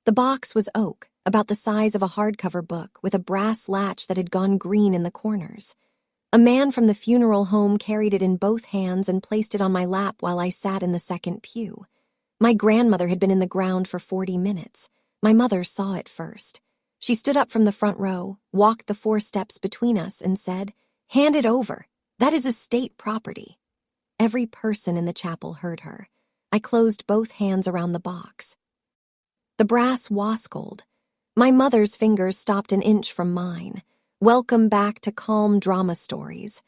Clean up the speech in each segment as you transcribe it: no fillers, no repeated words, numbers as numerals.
The box was oak, about the size of a hardcover book, with a brass latch that had gone green in the corners. A man from the funeral home carried it in both hands and placed it on my lap while I sat in the second pew. My grandmother had been in the ground for 40 minutes. My mother saw it first. She stood up from the front row, walked the 4 steps between us, and said, "Hand it over. That is estate property." Every person in the chapel heard her. I closed both hands around the box. The brass wascalled. My mother's fingers stopped an inch from mine. Welcome back to Calm Drama Stories.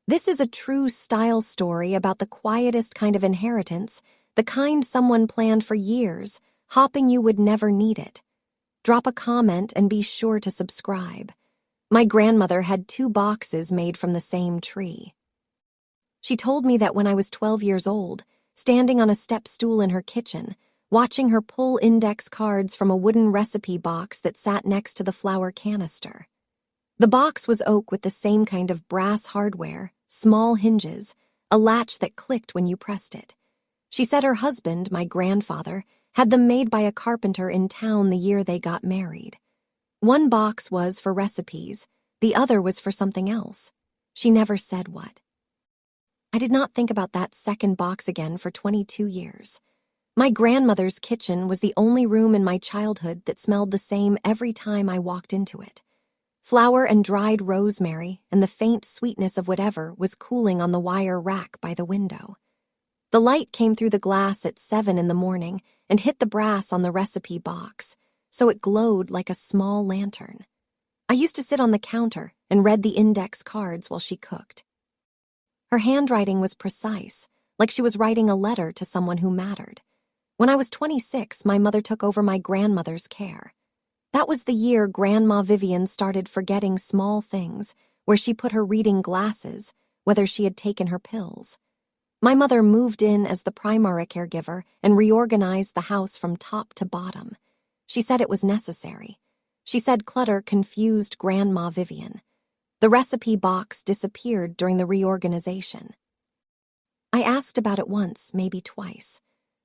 This is a true style story about the quietest kind of inheritance, the kind someone planned for years, hoping you would never need it. Drop a comment and be sure to subscribe. My grandmother had 2 boxes made from the same tree. She told me that when I was 12 years old, standing on a step stool in her kitchen, watching her pull index cards from a wooden recipe box that sat next to the flour canister. The box was oak with the same kind of brass hardware, small hinges, a latch that clicked when you pressed it. She said her husband, my grandfather, had them made by a carpenter in town the year they got married. One box was for recipes, the other was for something else. She never said what. I did not think about that second box again for 22 years. My grandmother's kitchen was the only room in my childhood that smelled the same every time I walked into it. Flour and dried rosemary and the faint sweetness of whatever was cooling on the wire rack by the window. The light came through the glass at 7 in the morning and hit the brass on the recipe box, so it glowed like a small lantern. I used to sit on the counter and read the index cards while she cooked. Her handwriting was precise, like she was writing a letter to someone who mattered. When I was 26, my mother took over my grandmother's care. That was the year Grandma Vivian started forgetting small things, where she put her reading glasses, whether she had taken her pills. My mother moved in as the primary caregiver and reorganized the house from top to bottom. She said it was necessary. She said clutter confused Grandma Vivian. The recipe box disappeared during the reorganization. I asked about it once, maybe twice.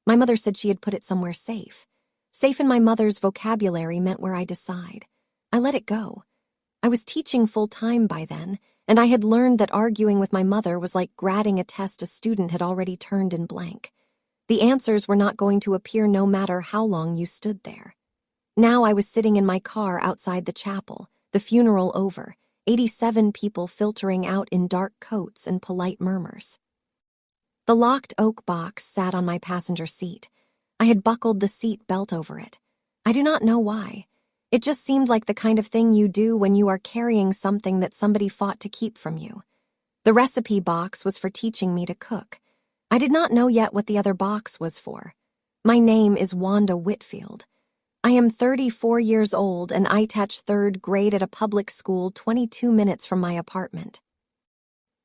My mother said she had put it somewhere safe. Safe in my mother's vocabulary meant where I decide. I let it go. I was teaching full-time by then, and I had learned that arguing with my mother was like grading a test a student had already turned in blank. The answers were not going to appear no matter how long you stood there. Now I was sitting in my car outside the chapel, the funeral over, 87 people filtering out in dark coats and polite murmurs. The locked oak box sat on my passenger seat. I had buckled the seat belt over it. I do not know why. It just seemed like the kind of thing you do when you are carrying something that somebody fought to keep from you. The recipe box was for teaching me to cook. I did not know yet what the other box was for. My name is Wanda Whitfield. I am 34 years old and I teach 3rd grade at a public school 22 minutes from my apartment.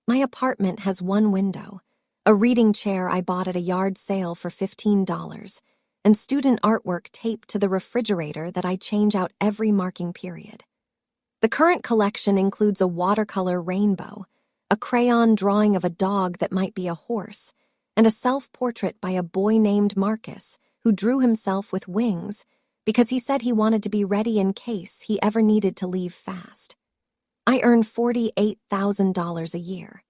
My apartment has one window, a reading chair I bought at a yard sale for $15, and student artwork taped to the refrigerator that I change out every marking period. The current collection includes a watercolor rainbow, a crayon drawing of a dog that might be a horse, and a self-portrait by a boy named Marcus who drew himself with wings because he said he wanted to be ready in case he ever needed to leave fast. I earn $48,000 a year.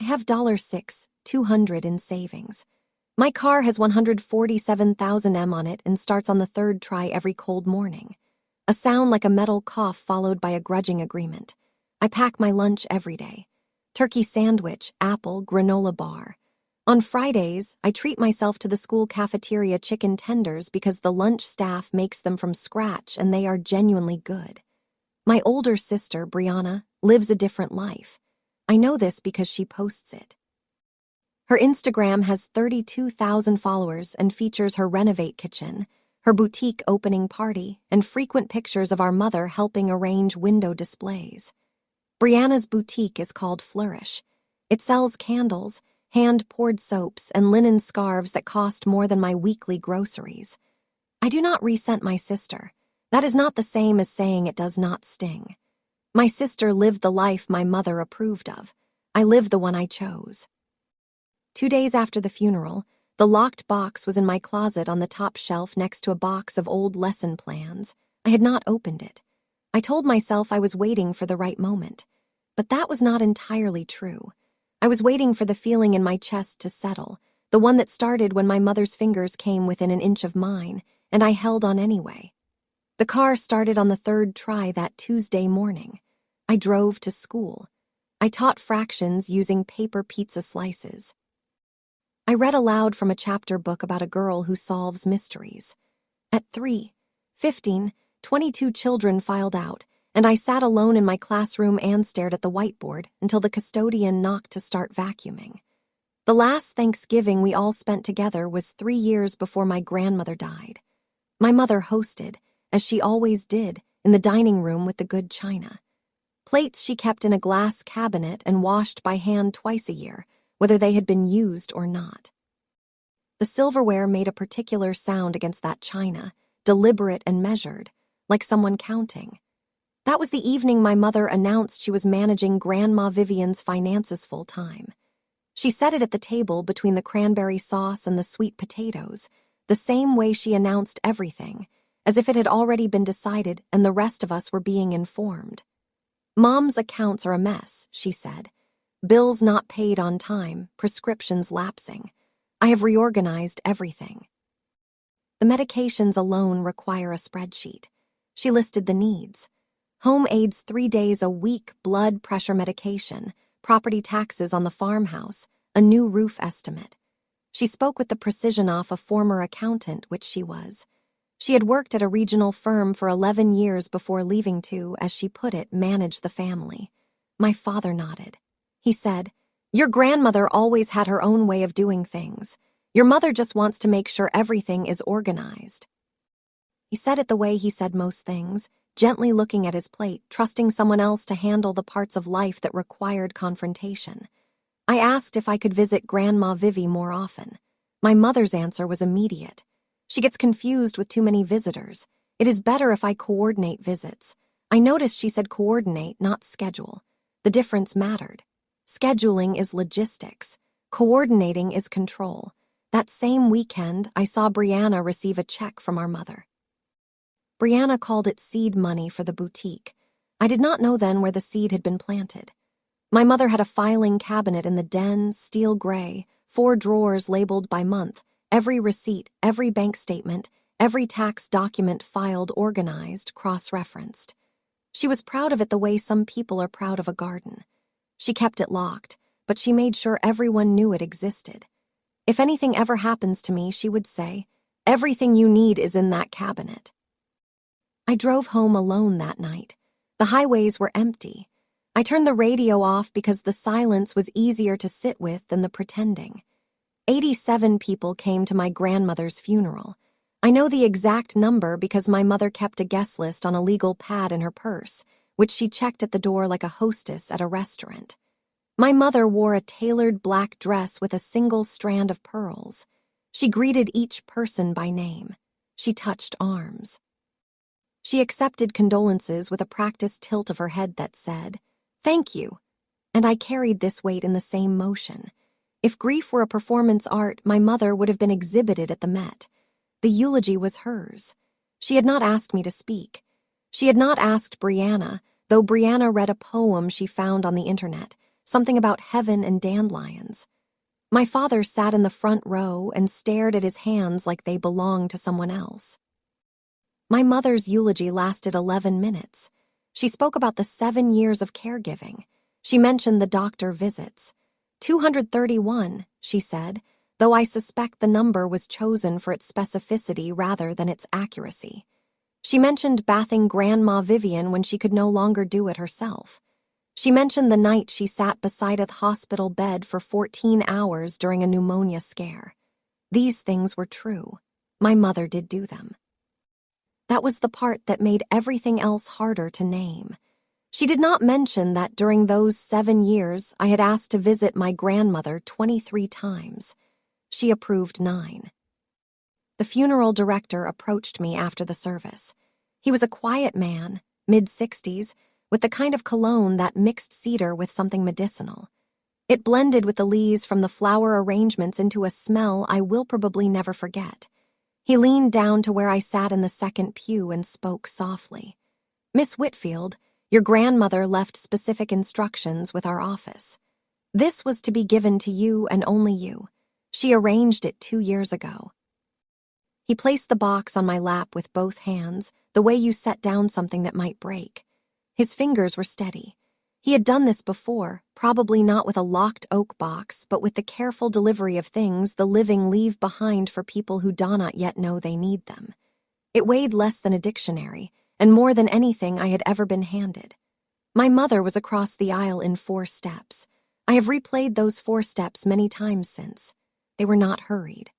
I have $6,200 in savings. My car has 147,000 M on it and starts on the 3rd try every cold morning. A sound like a metal cough followed by a grudging agreement. I pack my lunch every day. Turkey sandwich, apple, granola bar. On Fridays, I treat myself to the school cafeteria chicken tenders because the lunch staff makes them from scratch and they are genuinely good. My older sister, Brianna, lives a different life. I know this because she posts it. Her Instagram has 32,000 followers and features her Renovate kitchen, her boutique opening party, and frequent pictures of our mother helping arrange window displays. Brianna's boutique is called Flourish. It sells candles, hand-poured soaps, and linen scarves that cost more than my weekly groceries. I do not resent my sister. That is not the same as saying it does not sting. My sister lived the life my mother approved of. I live the one I chose. 2 days after the funeral, The locked box was in my closet on the top shelf next to a box of old lesson plans. I had not opened it. I told myself I was waiting for the right moment. But that was not entirely true. I was waiting for the feeling in my chest to settle, the one that started when my mother's fingers came within an inch of mine, and I held on anyway. The car started on the third try that Tuesday morning. I drove to school. I taught fractions using paper pizza slices. I read aloud from a chapter book about a girl who solves mysteries. At 3:15, 22 children filed out, and I sat alone in my classroom and stared at the whiteboard until the custodian knocked to start vacuuming. The last Thanksgiving we all spent together was 3 years before my grandmother died. My mother hosted, as she always did, in the dining room with the good china. Plates she kept in a glass cabinet and washed by hand twice a year, whether they had been used or not. The silverware made a particular sound against that china, deliberate and measured, like someone counting. That was the evening my mother announced she was managing Grandma Vivian's finances full-time. She set it at the table between the cranberry sauce and the sweet potatoes, the same way she announced everything, as if it had already been decided and the rest of us were being informed. Mom's accounts are a mess, she said. Bills not paid on time, prescriptions lapsing. I have reorganized everything. The medications alone require a spreadsheet. She listed the needs. Home aids 3 days a week, blood pressure medication, property taxes on the farmhouse, a new roof estimate. She spoke with the precision of a former accountant, which she was. She had worked at a regional firm for 11 years before leaving to, as she put it, manage the family. My father nodded. He said, "Your grandmother always had her own way of doing things. Your mother just wants to make sure everything is organized." He said it the way he said most things, gently looking at his plate, trusting someone else to handle the parts of life that required confrontation. I asked if I could visit Grandma Vivi more often. My mother's answer was immediate. She gets confused with too many visitors. It is better if I coordinate visits. I noticed she said coordinate, not schedule. The difference mattered. Scheduling is logistics. Coordinating is control. That same weekend, I saw Brianna receive a check from our mother. Brianna called it seed money for the boutique. I did not know then where the seed had been planted. My mother had a filing cabinet in the den, steel gray, 4 drawers labeled by month, every receipt, every bank statement, every tax document filed, organized, cross-referenced. She was proud of it the way some people are proud of a garden. She kept it locked, but she made sure everyone knew it existed. If anything ever happens to me, she would say, "Everything you need is in that cabinet." I drove home alone that night. The highways were empty. I turned the radio off because the silence was easier to sit with than the pretending. 87 people came to my grandmother's funeral. I know the exact number because my mother kept a guest list on a legal pad in her purse, which she checked at the door like a hostess at a restaurant. My mother wore a tailored black dress with a single strand of pearls. She greeted each person by name. She touched arms. She accepted condolences with a practiced tilt of her head that said, "Thank you," and I carried this weight in the same motion. If grief were a performance art, my mother would have been exhibited at the Met. The eulogy was hers. She had not asked me to speak. She had not asked Brianna, though Brianna read a poem she found on the internet, something about heaven and dandelions. My father sat in the front row and stared at his hands like they belonged to someone else. My mother's eulogy lasted 11 minutes. She spoke about the 7 years of caregiving. She mentioned the doctor visits. 231, she said, though I suspect the number was chosen for its specificity rather than its accuracy. She mentioned bathing Grandma Vivian when she could no longer do it herself. She mentioned the night she sat beside a hospital bed for 14 hours during a pneumonia scare. These things were true. My mother did do them. That was the part that made everything else harder to name. She did not mention that during those 7 years I had asked to visit my grandmother 23 times. She approved 9. The funeral director approached me after the service. He was a quiet man, mid-60s, with the kind of cologne that mixed cedar with something medicinal. It blended with the leaves from the flower arrangements into a smell I will probably never forget. He leaned down to where I sat in the second pew and spoke softly. "Miss Whitfield, your grandmother left specific instructions with our office. This was to be given to you and only you. She arranged it 2 years ago." He placed the box on my lap with both hands, the way you set down something that might break. His fingers were steady. He had done this before, probably not with a locked oak box, but with the careful delivery of things the living leave behind for people who do not yet know they need them. It weighed less than a dictionary, and more than anything I had ever been handed. My mother was across the aisle in 4 steps. I have replayed those 4 steps many times since. They were not hurried.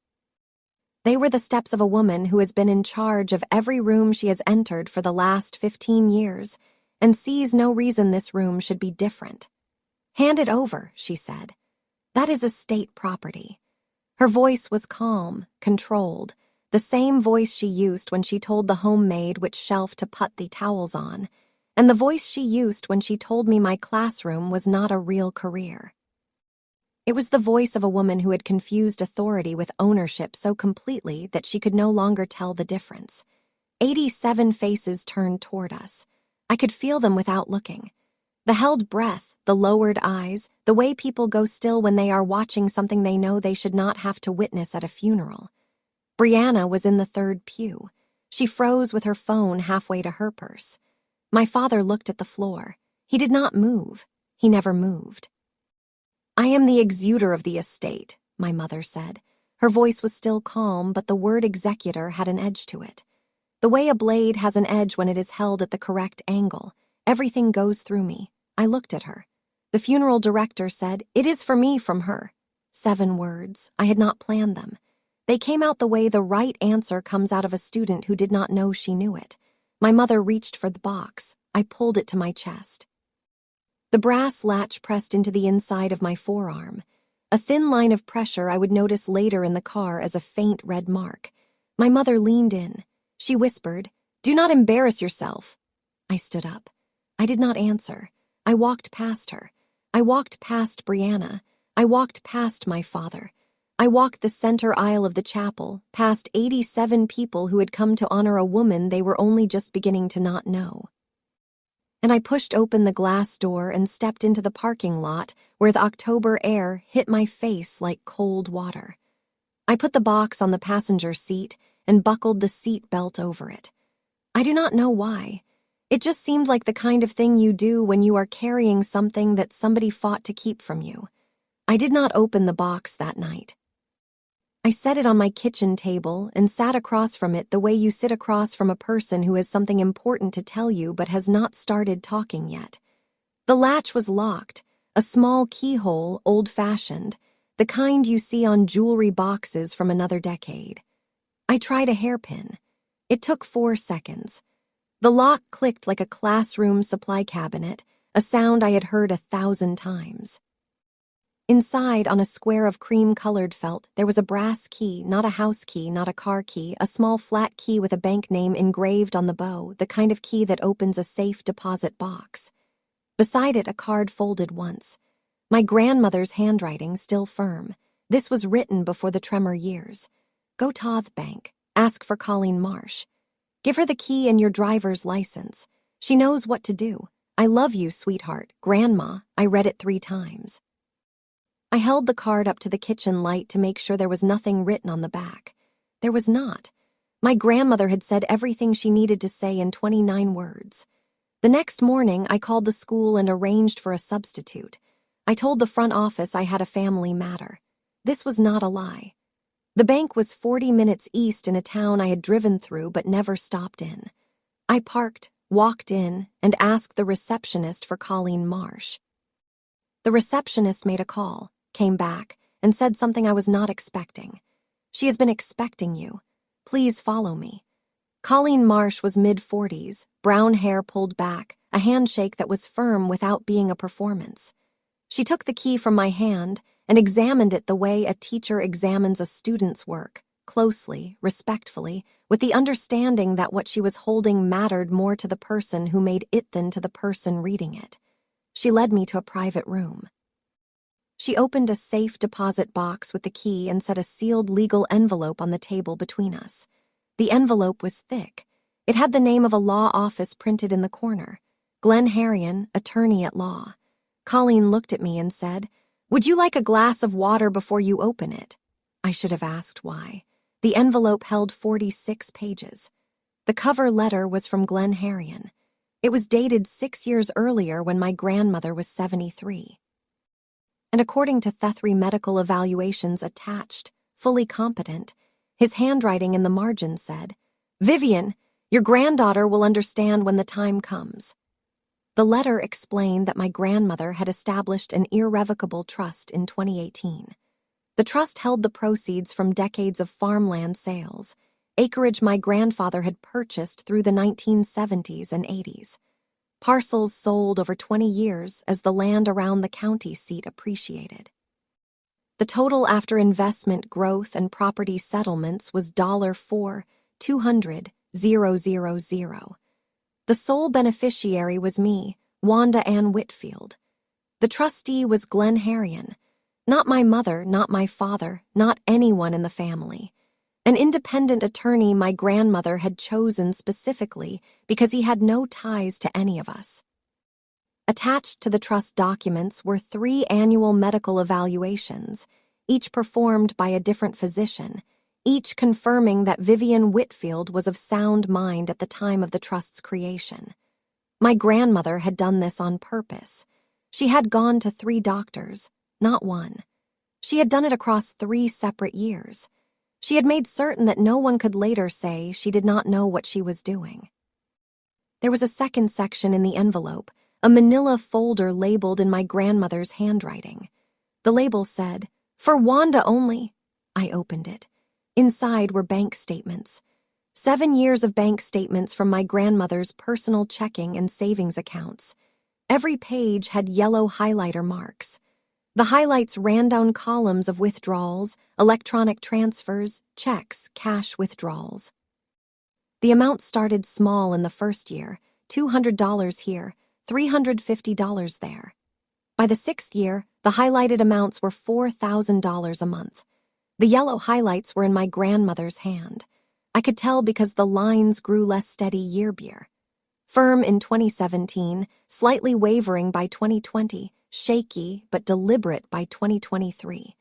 They were the steps of a woman who has been in charge of every room she has entered for the last 15 years and sees no reason this room should be different. "Hand it over," she said. "That is estate property." Her voice was calm, controlled, the same voice she used when she told the homemaid which shelf to put the towels on, and the voice she used when she told me my classroom was not a real career. It was the voice of a woman who had confused authority with ownership so completely that she could no longer tell the difference. 87 faces turned toward us. I could feel them without looking. The held breath, the lowered eyes, the way people go still when they are watching something they know they should not have to witness at a funeral. Brianna was in the 3rd pew. She froze with her phone halfway to her purse. My father looked at the floor. He did not move. He never moved. "I am the executor of the estate," my mother said. Her voice was still calm, but the word executor had an edge to it. The way a blade has an edge when it is held at the correct angle. Everything goes through me. I looked at her. The funeral director said, "It is for me," from her. 7 words. I had not planned them. They came out the way the right answer comes out of a student who did not know she knew it. My mother reached for the box. I pulled it to my chest. The brass latch pressed into the inside of my forearm. A thin line of pressure I would notice later in the car as a faint red mark. My mother leaned in. She whispered, "Do not embarrass yourself." I stood up. I did not answer. I walked past her. I walked past Brianna. I walked past my father. I walked the center aisle of the chapel, past 87 people who had come to honor a woman they were only just beginning to not know. And I pushed open the glass door and stepped into the parking lot where the October air hit my face like cold water. I put the box on the passenger seat and buckled the seat belt over it. I do not know why. It just seemed like the kind of thing you do when you are carrying something that somebody fought to keep from you. I did not open the box that night. I set it on my kitchen table and sat across from it the way you sit across from a person who has something important to tell you but has not started talking yet. The latch was locked, a small keyhole, old-fashioned, the kind you see on jewelry boxes from another decade. I tried a hairpin. It took 4 seconds. The lock clicked like a classroom supply cabinet, a sound I had heard 1,000 times. Inside, on a square of cream-colored felt, there was a brass key, not a house key, not a car key, a small flat key with a bank name engraved on the bow, the kind of key that opens a safe deposit box. Beside it, a card folded once. My grandmother's handwriting still firm. This was written before the tremor years. "Go to the bank. Ask for Colleen Marsh. Give her the key and your driver's license. She knows what to do. I love you, sweetheart. Grandma." I read it 3 times. I held the card up to the kitchen light to make sure there was nothing written on the back. There was not. My grandmother had said everything she needed to say in 29 words. The next morning, I called the school and arranged for a substitute. I told the front office I had a family matter. This was not a lie. The bank was 40 minutes east in a town I had driven through but never stopped in. I parked, walked in, and asked the receptionist for Colleen Marsh. The receptionist made a call, came back, and said something I was not expecting. "She has been expecting you. Please follow me." Colleen Marsh was mid-40s, brown hair pulled back, a handshake that was firm without being a performance. She took the key from my hand and examined it the way a teacher examines a student's work, closely, respectfully, with the understanding that what she was holding mattered more to the person who made it than to the person reading it. She led me to a private room. She opened a safe deposit box with the key and set a sealed legal envelope on the table between us. The envelope was thick. It had the name of a law office printed in the corner. Glenn Harrion, attorney at law. Colleen looked at me and said, "Would you like a glass of water before you open it?" I should have asked why. The envelope held 46 pages. The cover letter was from Glenn Harrion. It was dated 6 years earlier when my grandmother was 73. And according to Thethry medical evaluations attached, fully competent, his handwriting in the margin said, "Vivian, your granddaughter will understand when the time comes." The letter explained that my grandmother had established an irrevocable trust in 2018. The trust held the proceeds from decades of farmland sales, acreage my grandfather had purchased through the 1970s and 80s. Parcels sold over 20 years as the land around the county seat appreciated. The total after investment growth and property settlements was $4,200,000. The sole beneficiary was me, Wanda Ann Whitfield. The trustee was Glenn Harrion. Not my mother, not my father, not anyone in the family. An independent attorney my grandmother had chosen specifically because he had no ties to any of us. Attached to the trust documents were 3 annual medical evaluations, each performed by a different physician, each confirming that Vivian Whitfield was of sound mind at the time of the trust's creation. My grandmother had done this on purpose. She had gone to 3 doctors, not one. She had done it across 3 separate years. She had made certain that no one could later say she did not know what she was doing. There was a second section in the envelope, a manila folder labeled in my grandmother's handwriting. The label said, "For Wanda only." I opened it. Inside were bank statements. 7 years of bank statements from my grandmother's personal checking and savings accounts. Every page had yellow highlighter marks. The highlights ran down columns of withdrawals, electronic transfers, checks, cash withdrawals. The amount started small in the first year, $200 here, $350 there. By the 6th year, the highlighted amounts were $4,000 a month. The yellow highlights were in my grandmother's hand. I could tell because the lines grew less steady year by year. Firm in 2017, slightly wavering by 2020, shaky but deliberate by 2023.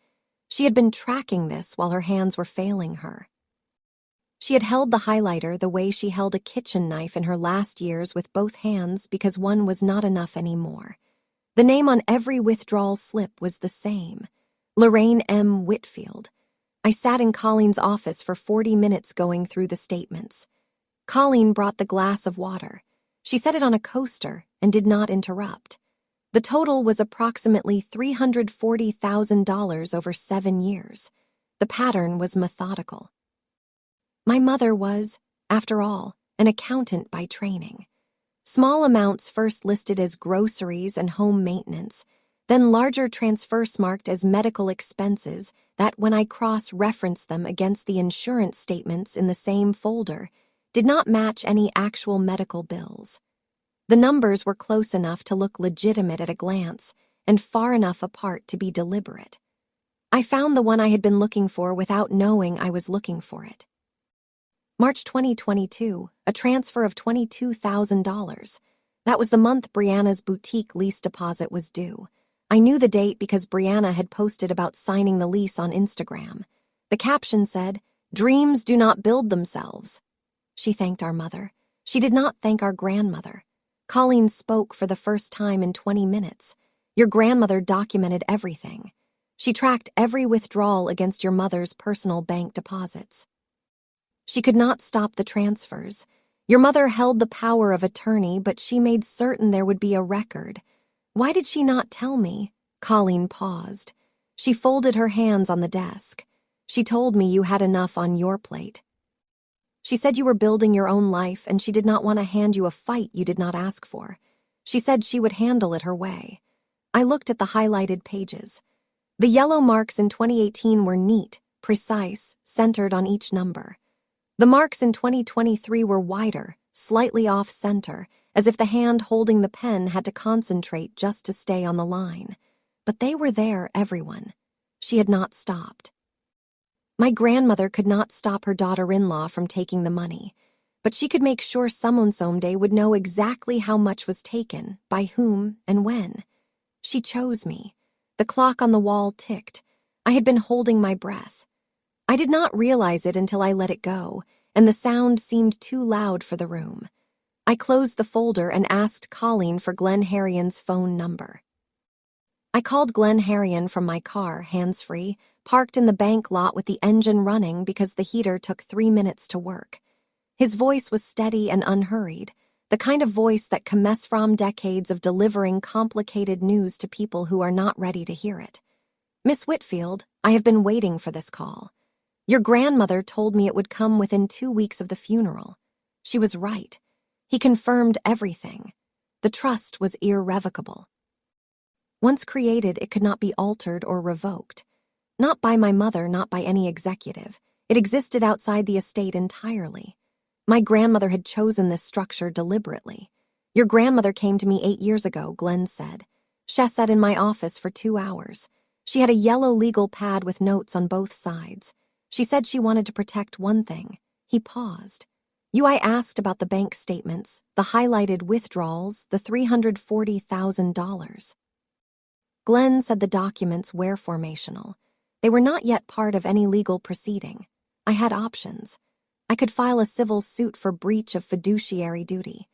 She had been tracking this while her hands were failing her. She had held the highlighter the way she held a kitchen knife in her last years with both hands because one was not enough anymore. The name on every withdrawal slip was the same, Lorraine M. Whitfield. I sat in Colleen's office for 40 minutes going through the statements. Colleen brought the glass of water. She set it on a coaster and did not interrupt. The total was approximately $340,000 over 7 years. The pattern was methodical. My mother was, after all, an accountant by training. Small amounts first listed as groceries and home maintenance, then larger transfers marked as medical expenses that, when I cross-referenced them against the insurance statements in the same folder, did not match any actual medical bills. The numbers were close enough to look legitimate at a glance and far enough apart to be deliberate. I found the one I had been looking for without knowing I was looking for it. March 2022, a transfer of $22,000. That was the month Brianna's boutique lease deposit was due. I knew the date because Brianna had posted about signing the lease on Instagram. The caption said, "Dreams do not build themselves." She thanked our mother. She did not thank our grandmother. Colleen spoke for the first time in 20 minutes. Your grandmother documented everything. She tracked every withdrawal against your mother's personal bank deposits. She could not stop the transfers. Your mother held the power of attorney, but she made certain there would be a record. Why did she not tell me? Colleen paused. She folded her hands on the desk. She told me you had enough on your plate. She said you were building your own life and she did not want to hand you a fight you did not ask for. She said she would handle it her way. I looked at the highlighted pages. The yellow marks in 2018 were neat, precise, centered on each number. The marks in 2023 were wider, slightly off-center, as if the hand holding the pen had to concentrate just to stay on the line. But they were there, everyone. She had not stopped. My grandmother could not stop her daughter-in-law from taking the money, but she could make sure someone someday would know exactly how much was taken, by whom, and when. She chose me. The clock on the wall ticked. I had been holding my breath. I did not realize it until I let it go, and the sound seemed too loud for the room. I closed the folder and asked Colleen for Glenn Harion's phone number. I called Glenn Harion from my car, hands-free, parked in the bank lot with the engine running because the heater took 3 minutes to work. His voice was steady and unhurried, the kind of voice that comes from decades of delivering complicated news to people who are not ready to hear it. Miss Whitfield, I have been waiting for this call. Your grandmother told me it would come within 2 weeks of the funeral. She was right. He confirmed everything. The trust was irrevocable. Once created, it could not be altered or revoked. Not by my mother, not by any executive. It existed outside the estate entirely. My grandmother had chosen this structure deliberately. Your grandmother came to me 8 years ago, Glenn said. She sat in my office for 2 hours. She had a yellow legal pad with notes on both sides. She said she wanted to protect one thing. He paused. I asked about the bank statements, the highlighted withdrawals, the $340,000. Glenn said the documents were formational. They were not yet part of any legal proceeding. I had options. I could file a civil suit for breach of fiduciary duty.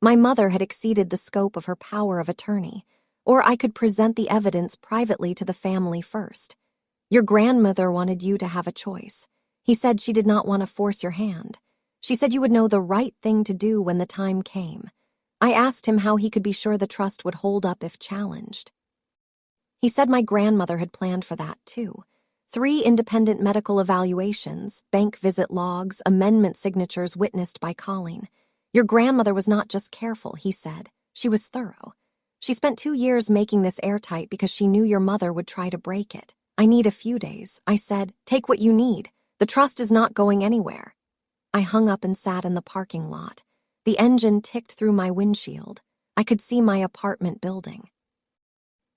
My mother had exceeded the scope of her power of attorney, or I could present the evidence privately to the family first. Your grandmother wanted you to have a choice. He said she did not want to force your hand. She said you would know the right thing to do when the time came. I asked him how he could be sure the trust would hold up if challenged. He said my grandmother had planned for that, too. 3 independent medical evaluations, bank visit logs, amendment signatures witnessed by Colleen. Your grandmother was not just careful, he said. She was thorough. She spent 2 years making this airtight because she knew your mother would try to break it. I need a few days. I said, take what you need. The trust is not going anywhere. I hung up and sat in the parking lot. The engine ticked through my windshield. I could see my apartment building.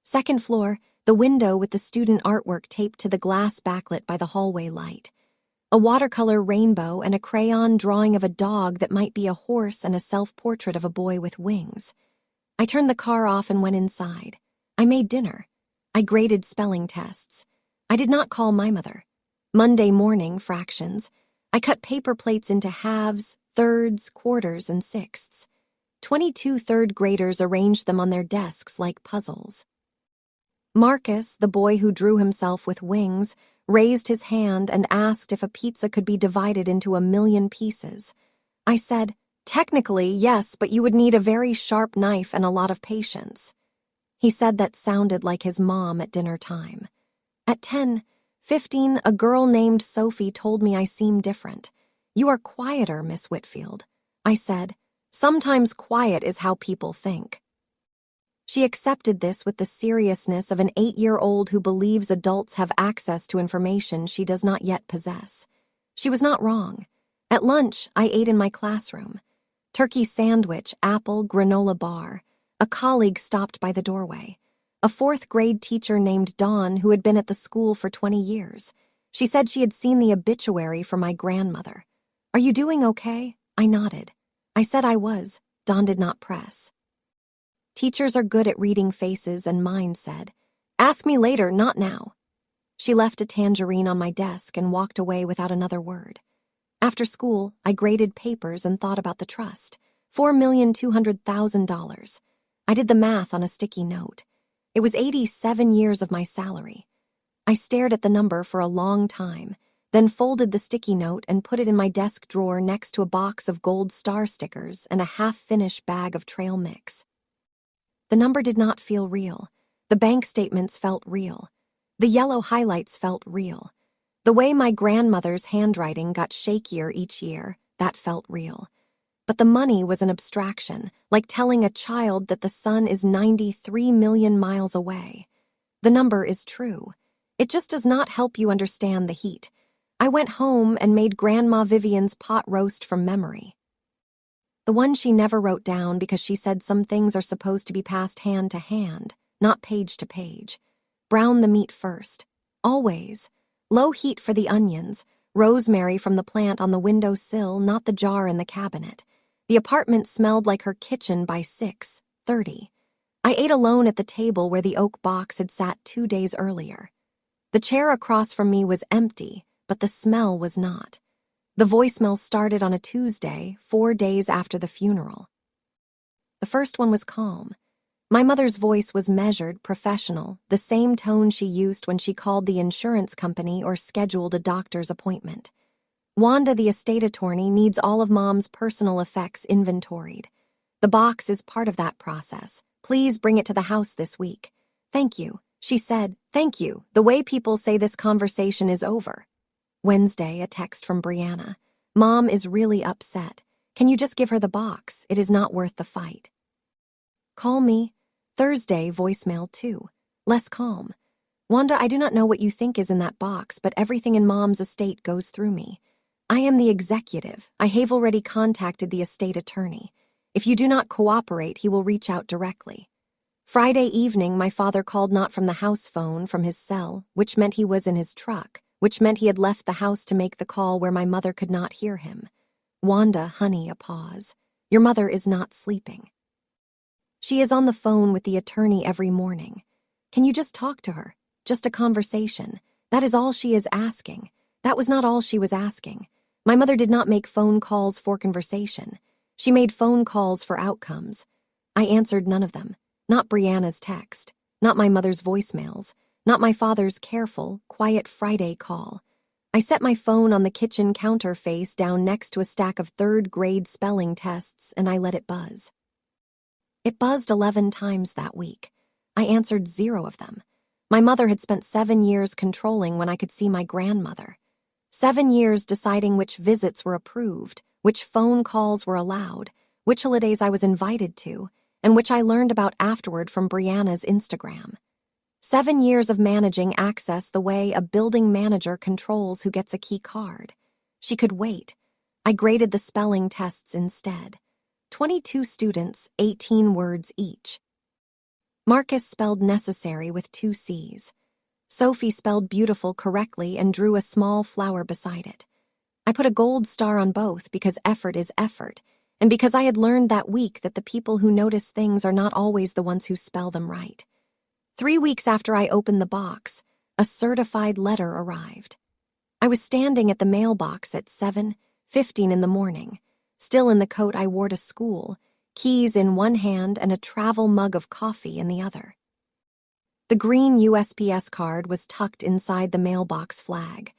Second floor, the window with the student artwork taped to the glass backlit by the hallway light. A watercolor rainbow and a crayon drawing of a dog that might be a horse and a self-portrait of a boy with wings. I turned the car off and went inside. I made dinner. I graded spelling tests. I did not call my mother. Monday morning, fractions. I cut paper plates into halves, thirds, quarters, and sixths. 22 third graders arranged them on their desks like puzzles. Marcus, the boy who drew himself with wings, raised his hand and asked if a pizza could be divided into 1,000,000 pieces. I said, technically, yes, but you would need a very sharp knife and a lot of patience. He said that sounded like his mom at dinner time. At 10:15, a girl named Sophie told me I seemed different. You are quieter, Miss Whitfield. I said, sometimes quiet is how people think. She accepted this with the seriousness of an 8-year-old who believes adults have access to information she does not yet possess. She was not wrong. At lunch, I ate in my classroom. Turkey sandwich, apple, granola bar. A colleague stopped by the doorway. A 4th grade teacher named Dawn who had been at the school for 20 years. She said she had seen the obituary for my grandmother. Are you doing okay? I nodded. I said I was. Dawn did not press. Teachers are good at reading faces, and mine said, ask me later, not now. She left a tangerine on my desk and walked away without another word. After school, I graded papers and thought about the trust. $4,200,000. I did the math on a sticky note. It was 87 years of my salary. I stared at the number for a long time, then folded the sticky note and put it in my desk drawer next to a box of gold star stickers and a half-finished bag of trail mix. The number did not feel real. The bank statements felt real. The yellow highlights felt real. The way my grandmother's handwriting got shakier each year, that felt real. But the money was an abstraction, like telling a child that the sun is 93 million miles away. The number is true. It just does not help you understand the heat. I went home and made Grandma Vivian's pot roast from memory. The one she never wrote down because she said some things are supposed to be passed hand to hand, not page to page. Brown the meat first. Always. Low heat for the onions. Rosemary from the plant on the windowsill, not the jar in the cabinet. The apartment smelled like her kitchen by 6:30. I ate alone at the table where the oak box had sat 2 days earlier. The chair across from me was empty, but the smell was not. The voicemail started on a Tuesday, 4 days after the funeral. The first one was calm. My mother's voice was measured, professional, the same tone she used when she called the insurance company or scheduled a doctor's appointment. Wanda, the estate attorney, needs all of Mom's personal effects inventoried. The box is part of that process. Please bring it to the house this week. Thank you, she said. Thank you. The way people say this conversation is over. Wednesday, a text from Brianna. Mom is really upset. Can you just give her the box? It is not worth the fight. Call me. Thursday, voicemail 2. Less calm. Wanda, I do not know what you think is in that box, but everything in Mom's estate goes through me. I am the executive. I have already contacted the estate attorney. If you do not cooperate, he will reach out directly. Friday evening, my father called not from the house phone, from his cell, which meant he was in his truck, which meant he had left the house to make the call where my mother could not hear him. Wanda, honey, a pause. Your mother is not sleeping. She is on the phone with the attorney every morning. Can you just talk to her? Just a conversation. That is all she is asking. That was not all she was asking. My mother did not make phone calls for conversation. She made phone calls for outcomes. I answered none of them. Not Brianna's text. Not my mother's voicemails. Not my father's careful, quiet Friday call. I set my phone on the kitchen counter face down next to a stack of third-grade spelling tests, and I let it buzz. It buzzed 11 times that week. I answered 0 of them. My mother had spent 7 years controlling when I could see my grandmother. 7 years deciding which visits were approved, which phone calls were allowed, which holidays I was invited to, and which I learned about afterward from Brianna's Instagram. 7 years of managing access the way a building manager controls who gets a key card. She could wait. I graded the spelling tests instead. 22 students, 18 words each. Marcus spelled necessary with 2 C's. Sophie spelled beautiful correctly and drew a small flower beside it. I put a gold star on both because effort is effort, and because I had learned that week that the people who notice things are not always the ones who spell them right. 3 weeks after I opened the box, a certified letter arrived. I was standing at the mailbox at 7:15 in the morning, still in the coat I wore to school, keys in one hand and a travel mug of coffee in the other. The green USPS card was tucked inside the mailbox flag.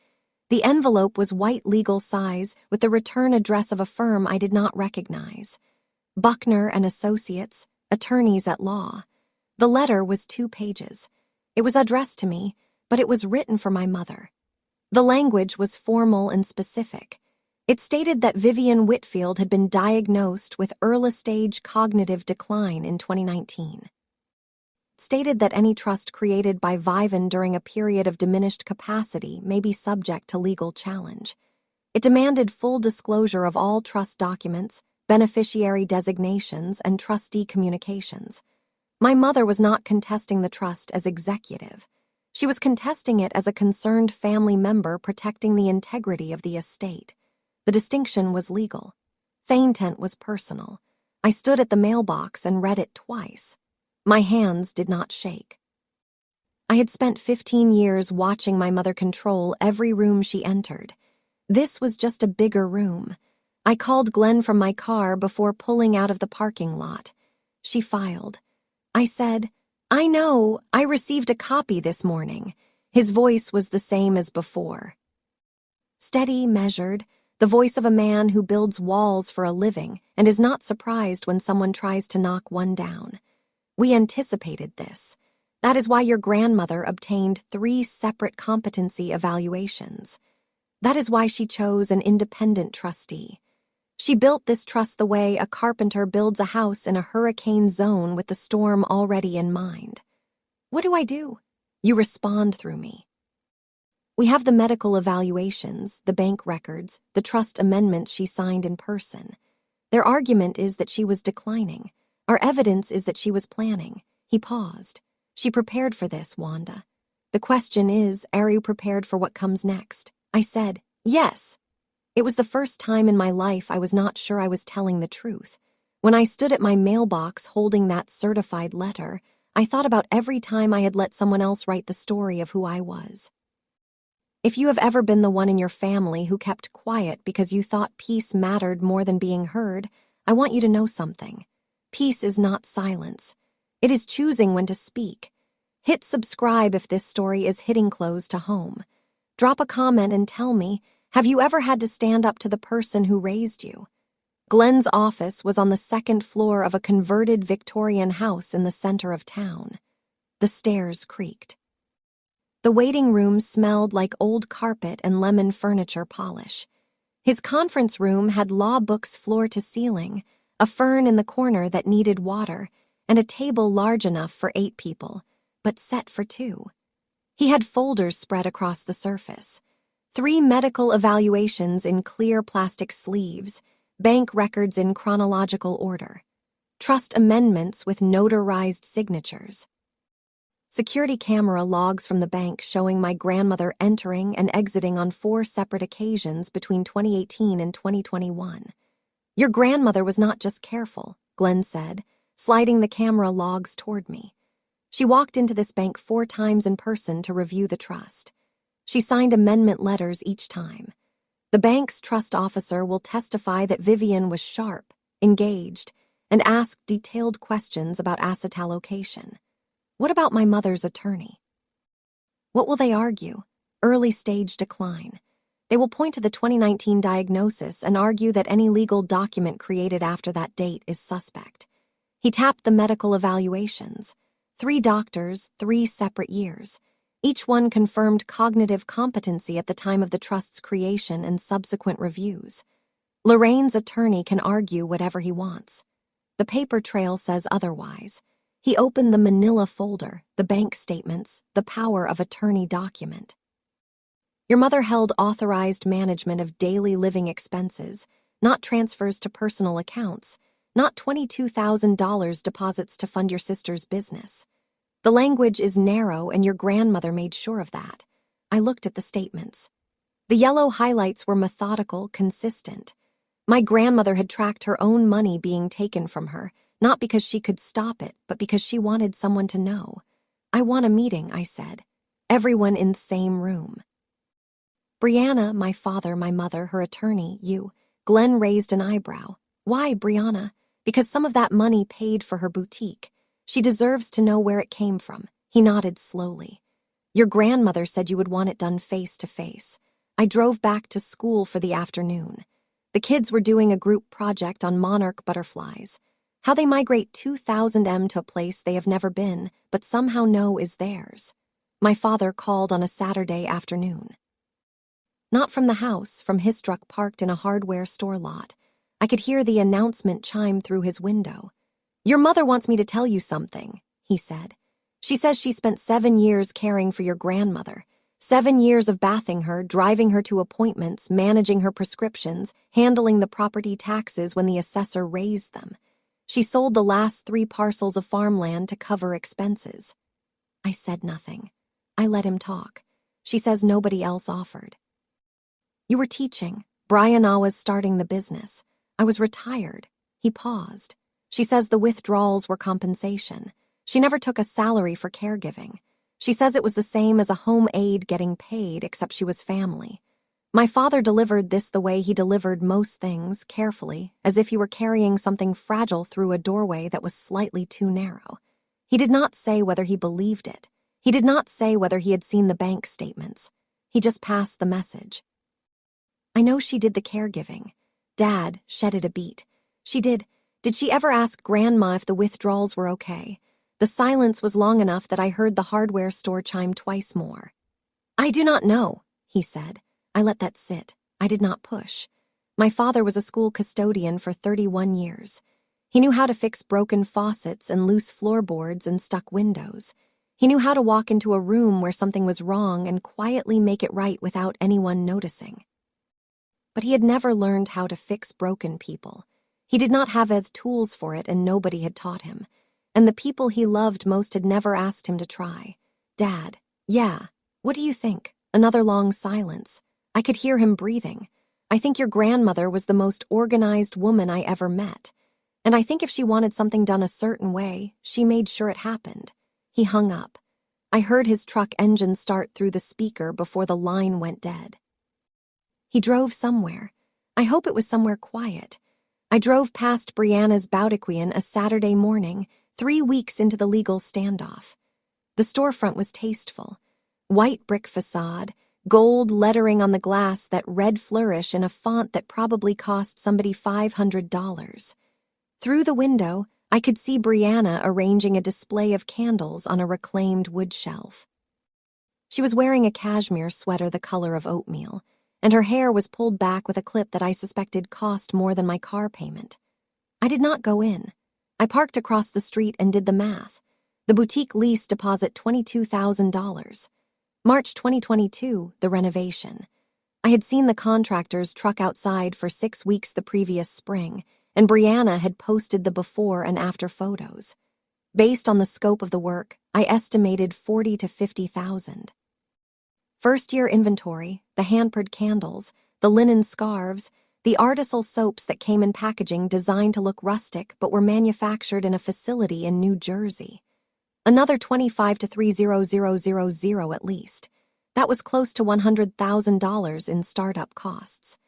The envelope was white legal size with the return address of a firm I did not recognize. Buckner and Associates, attorneys at law. The letter was 2 pages. It was addressed to me, but it was written for my mother. The language was formal and specific. It stated that Vivian Whitfield had been diagnosed with early-stage cognitive decline in 2019. It stated that any trust created by Vivian during a period of diminished capacity may be subject to legal challenge. It demanded full disclosure of all trust documents, beneficiary designations, and trustee communications. My mother was not contesting the trust as executive. She was contesting it as a concerned family member protecting the integrity of the estate. The distinction was legal. The intent was personal. I stood at the mailbox and read it twice. My hands did not shake. I had spent 15 years watching my mother control every room she entered. This was just a bigger room. I called Glenn from my car before pulling out of the parking lot. She filed. I said, I know, I received a copy this morning. His voice was the same as before. Steady, measured, the voice of a man who builds walls for a living and is not surprised when someone tries to knock one down. We anticipated this. That is why your grandmother obtained 3 separate competency evaluations. That is why she chose an independent trustee. She built this trust the way a carpenter builds a house in a hurricane zone with the storm already in mind. What do? You respond through me. We have the medical evaluations, the bank records, the trust amendments she signed in person. Their argument is that she was declining. Our evidence is that she was planning. He paused. She prepared for this, Wanda. The question is, are you prepared for what comes next? I said, yes. It was the first time in my life I was not sure I was telling the truth. When I stood at my mailbox holding that certified letter, I thought about every time I had let someone else write the story of who I was. If you have ever been the one in your family who kept quiet because you thought peace mattered more than being heard, I want you to know something. Peace is not silence. It is choosing when to speak. Hit subscribe if this story is hitting close to home. Drop a comment and tell me, have you ever had to stand up to the person who raised you? Glenn's office was on the second floor of a converted Victorian house in the center of town. The stairs creaked. The waiting room smelled like old carpet and lemon furniture polish. His conference room had law books floor to ceiling, a fern in the corner that needed water, and a table large enough for 8 people, but set for 2. He had folders spread across the surface. 3 medical evaluations in clear plastic sleeves, bank records in chronological order, trust amendments with notarized signatures. Security camera logs from the bank showing my grandmother entering and exiting on 4 separate occasions between 2018 and 2021. Your grandmother was not just careful, Glenn said, sliding the camera logs toward me. She walked into this bank 4 times in person to review the trust. She signed amendment letters each time. The bank's trust officer will testify that Vivian was sharp, engaged, and asked detailed questions about asset allocation. What about my mother's attorney? What will they argue? Early stage decline. They will point to the 2019 diagnosis and argue that any legal document created after that date is suspect. He tapped the medical evaluations. 3 doctors, 3 separate years. Each one confirmed cognitive competency at the time of the trust's creation and subsequent reviews. Lorraine's attorney can argue whatever he wants. The paper trail says otherwise. He opened the manila folder, the bank statements, the power of attorney document. Your mother held authorized management of daily living expenses, not transfers to personal accounts, not $22,000 deposits to fund your sister's business. The language is narrow, and your grandmother made sure of that. I looked at the statements. The yellow highlights were methodical, consistent. My grandmother had tracked her own money being taken from her, not because she could stop it, but because she wanted someone to know. I want a meeting, I said. Everyone in the same room. Brianna, my father, my mother, her attorney, you. Glenn raised an eyebrow. Why, Brianna? Because some of that money paid for her boutique. She deserves to know where it came from. He nodded slowly. Your grandmother said you would want it done face to face. I drove back to school for the afternoon. The kids were doing a group project on monarch butterflies. How they migrate 2,000 m to a place they have never been, but somehow know is theirs. My father called on a Saturday afternoon. Not from the house, from his truck parked in a hardware store lot. I could hear the announcement chime through his window. Your mother wants me to tell you something, he said. She says she spent 7 years caring for your grandmother. 7 years of bathing her, driving her to appointments, managing her prescriptions, handling the property taxes when the assessor raised them. She sold the last 3 parcels of farmland to cover expenses. I said nothing. I let him talk. She says nobody else offered. You were teaching. Brian was starting the business. I was retired. He paused. She says the withdrawals were compensation. She never took a salary for caregiving. She says it was the same as a home aide getting paid, except she was family. My father delivered this the way he delivered most things, carefully, as if he were carrying something fragile through a doorway that was slightly too narrow. He did not say whether he believed it. He did not say whether he had seen the bank statements. He just passed the message. I know she did the caregiving. Dad shedded a beat. She did. Did she ever ask Grandma if the withdrawals were okay? The silence was long enough that I heard the hardware store chime twice more. I do not know, he said. I let that sit. I did not push. My father was a school custodian for 31 years. He knew how to fix broken faucets and loose floorboards and stuck windows. He knew how to walk into a room where something was wrong and quietly make it right without anyone noticing. But he had never learned how to fix broken people. He did not have the tools for it, and nobody had taught him. And the people he loved most had never asked him to try. Dad, Yeah. What do you think? Another long silence. I could hear him breathing. I think your grandmother was the most organized woman I ever met. And I think if she wanted something done a certain way, she made sure it happened. He hung up. I heard his truck engine start through the speaker before the line went dead. He drove somewhere. I hope it was somewhere quiet. I drove past Brianna's Boutiquian a Saturday morning, 3 weeks into the legal standoff. The storefront was tasteful. White brick facade, gold lettering on the glass that read flourish in a font that probably cost somebody $500. Through the window, I could see Brianna arranging a display of candles on a reclaimed wood shelf. She was wearing a cashmere sweater the color of oatmeal, and her hair was pulled back with a clip that I suspected cost more than my car payment. I did not go in. I parked across the street and did the math. The boutique lease deposit $22,000. March 2022, the renovation. I had seen the contractor's truck outside for 6 weeks the previous spring, and Brianna had posted the before and after photos. Based on the scope of the work, I estimated $40,000 to $50,000. First-year inventory, the hampered candles, the linen scarves, the artisanal soaps that came in packaging designed to look rustic but were manufactured in a facility in New Jersey. Another $25,000 to $30,000 at least. That was close to $100,000 in startup costs.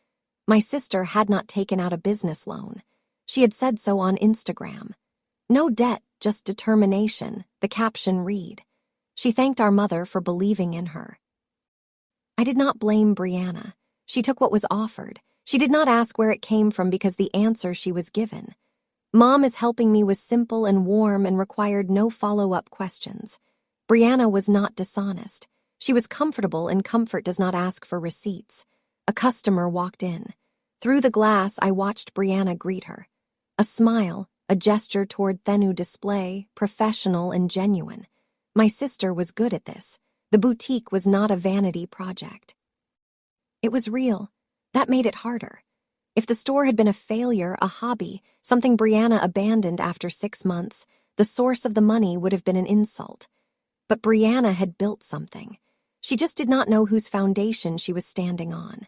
My sister had not taken out a business loan. She had said so on Instagram. No debt, just determination, the caption read. She thanked our mother for believing in her. I did not blame Brianna. She took what was offered. She did not ask where it came from because the answer she was given. Mom is helping me was simple and warm and required no follow-up questions. Brianna was not dishonest. She was comfortable, and comfort does not ask for receipts. A customer walked in. Through the glass, I watched Brianna greet her. A smile, a gesture toward Thenu display, professional and genuine. My sister was good at this. The boutique was not a vanity project. It was real. That made it harder. If the store had been a failure, a hobby, something Brianna abandoned after 6 months, the source of the money would have been an insult. But Brianna had built something. She just did not know whose foundation she was standing on.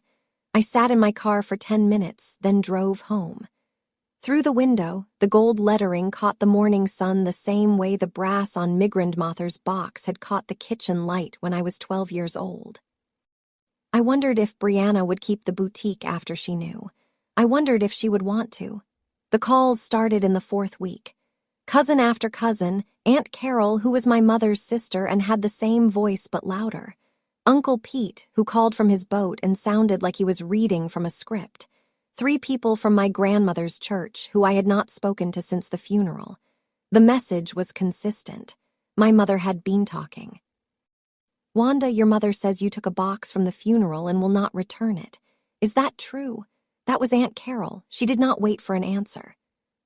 I sat in my car for 10 minutes, then drove home. Through the window, the gold lettering caught the morning sun the same way the brass on Migrandmother's box had caught the kitchen light when I was 12 years old. I wondered if Brianna would keep the boutique after she knew. I wondered if she would want to. The calls started in the 4th week. Cousin after cousin, Aunt Carol, who was my mother's sister and had the same voice but louder. Uncle Pete, who called from his boat and sounded like he was reading from a script. 3 people from my grandmother's church who I had not spoken to since the funeral. The message was consistent. My mother had been talking. Wanda, your mother says you took a box from the funeral and will not return it. Is that true? That was Aunt Carol. She did not wait for an answer.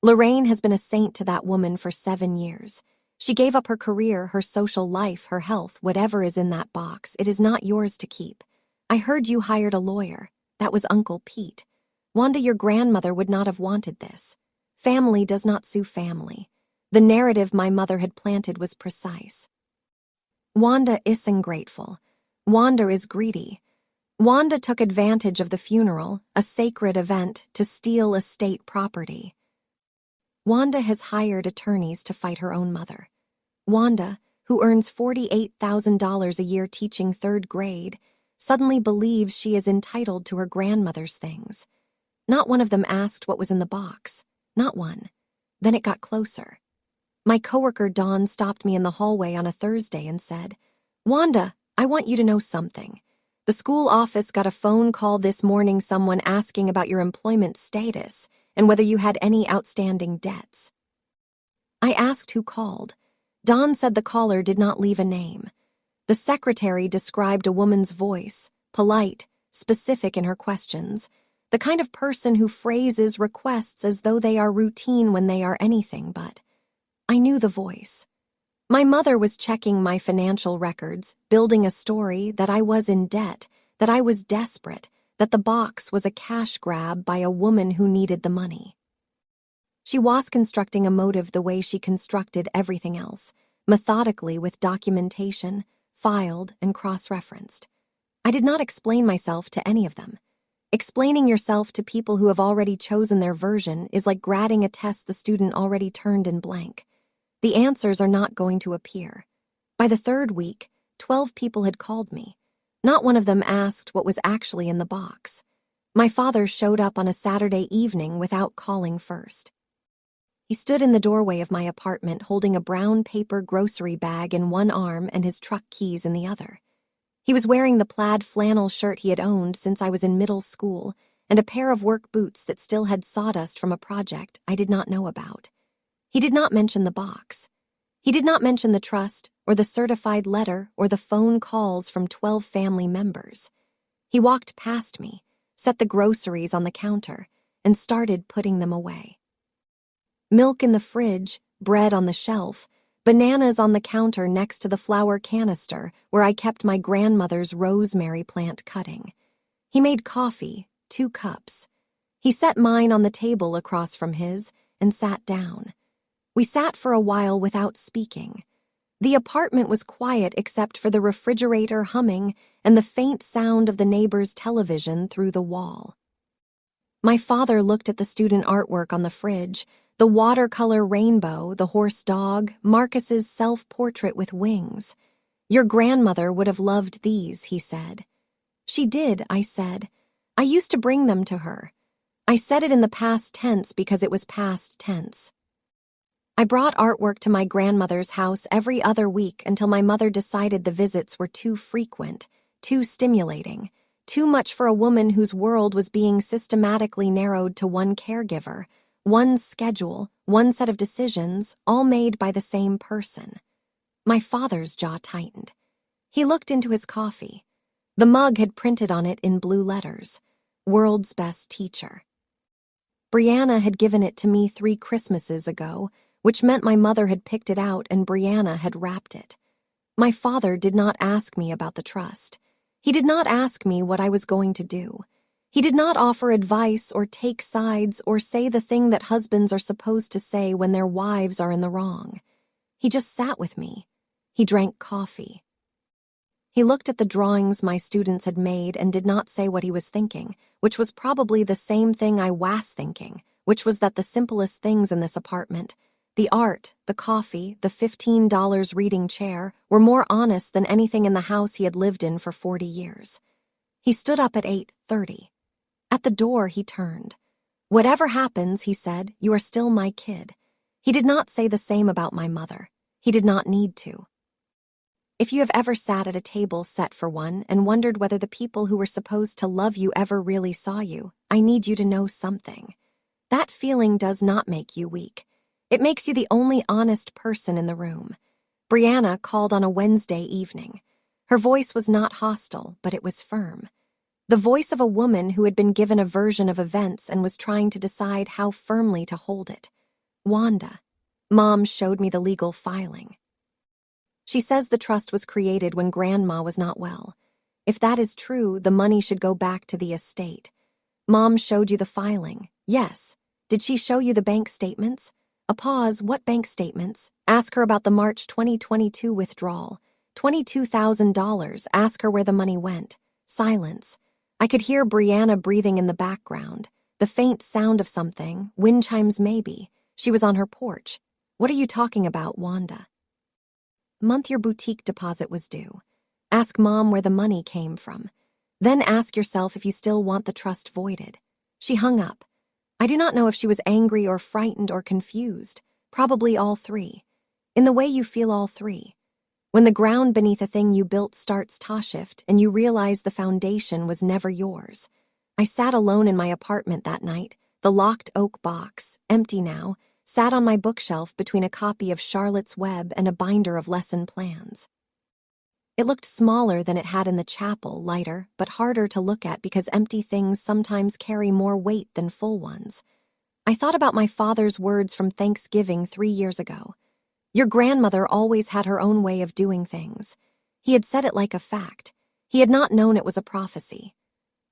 Lorraine has been a saint to that woman for 7 years. She gave up her career, her social life, her health, whatever is in that box. It is not yours to keep. I heard you hired a lawyer. That was Uncle Pete. Wanda, your grandmother would not have wanted this. Family does not sue family. The narrative my mother had planted was precise. Wanda is ungrateful. Wanda is greedy. Wanda took advantage of the funeral, a sacred event, to steal estate property. Wanda has hired attorneys to fight her own mother. Wanda, who earns $48,000 a year teaching 3rd grade, suddenly believes she is entitled to her grandmother's things. Not one of them asked what was in the box. Not one. Then it got closer. My coworker Dawn stopped me in the hallway on a Thursday and said, "Wanda, I want you to know something. The school office got a phone call this morning, someone asking about your employment status and whether you had any outstanding debts." I asked who called. Dawn said the caller did not leave a name. The secretary described a woman's voice, polite, specific in her questions, the kind of person who phrases requests as though they are routine when they are anything but. I knew the voice. My mother was checking my financial records, building a story that I was in debt, that I was desperate, that the box was a cash grab by a woman who needed the money. She was constructing a motive the way she constructed everything else, methodically with documentation, filed, and cross-referenced. I did not explain myself to any of them. Explaining yourself to people who have already chosen their version is like grading a test the student already turned in blank. The answers are not going to appear. By the third week, 12 people had called me. Not one of them asked what was actually in the box. My father showed up on a Saturday evening without calling first. He stood in the doorway of my apartment holding a brown paper grocery bag in one arm and his truck keys in the other. He was wearing the plaid flannel shirt he had owned since I was in middle school and a pair of work boots that still had sawdust from a project I did not know about. He did not mention the box. He did not mention the trust or the certified letter or the phone calls from 12 family members. He walked past me, set the groceries on the counter, and started putting them away. Milk in the fridge, bread on the shelf, bananas on the counter next to the flour canister where I kept my grandmother's rosemary plant cutting. He made coffee, 2 cups. He set mine on the table across from his and sat down. We sat for a while without speaking. The apartment was quiet except for the refrigerator humming and the faint sound of the neighbor's television through the wall. My father looked at the student artwork on the fridge, the watercolor rainbow, the horse dog, Marcus's self-portrait with wings. "Your grandmother would have loved these," he said. "She did," I said. "I used to bring them to her." I said it in the past tense because it was past tense. I brought artwork to my grandmother's house every other week until my mother decided the visits were too frequent, too stimulating, too much for a woman whose world was being systematically narrowed to one caregiver, one schedule, one set of decisions, all made by the same person. My father's jaw tightened. He looked into his coffee. The mug had printed on it in blue letters, "World's Best Teacher." Brianna had given it to me 3 Christmases ago, which meant my mother had picked it out and Brianna had wrapped it. My father did not ask me about the trust. He did not ask me what I was going to do. He did not offer advice or take sides or say the thing that husbands are supposed to say when their wives are in the wrong. He just sat with me. He drank coffee. He looked at the drawings my students had made and did not say what he was thinking, which was probably the same thing I was thinking, which was that the simplest things in this apartment, the art, the coffee, the $15 reading chair, were more honest than anything in the house he had lived in for 40 years. He stood up at 8:30. At the door, he turned. "Whatever happens," he said, "you are still my kid." He did not say the same about my mother. He did not need to. If you have ever sat at a table set for one and wondered whether the people who were supposed to love you ever really saw you, I need you to know something. That feeling does not make you weak. It makes you the only honest person in the room. Brianna called on a Wednesday evening. Her voice was not hostile, but it was firm. The voice of a woman who had been given a version of events and was trying to decide how firmly to hold it. "Wanda." Mom showed me the legal filing. "She says the trust was created when Grandma was not well. If that is true, the money should go back to the estate." "Mom showed you the filing." "Yes." "Did she show you the bank statements?" A pause. "What bank statements?" "Ask her about the March 2022 withdrawal. $22,000. Ask her where the money went." Silence. I could hear Brianna breathing in the background. The faint sound of something, wind chimes maybe. She was on her porch. "What are you talking about, Wanda?" "Month your boutique deposit was due. Ask Mom where the money came from. Then ask yourself if you still want the trust voided." She hung up. I do not know if she was angry or frightened or confused. Probably all 3. In the way you feel all 3. When the ground beneath a thing you built starts to shift and you realize the foundation was never yours. I sat alone in my apartment that night, the locked oak box, empty now, sat on my bookshelf between a copy of Charlotte's Web and a binder of lesson plans. It looked smaller than it had in the chapel, lighter, but harder to look at because empty things sometimes carry more weight than full ones. I thought about my father's words from Thanksgiving 3 years ago. "Your grandmother always had her own way of doing things." He had said it like a fact. He had not known it was a prophecy.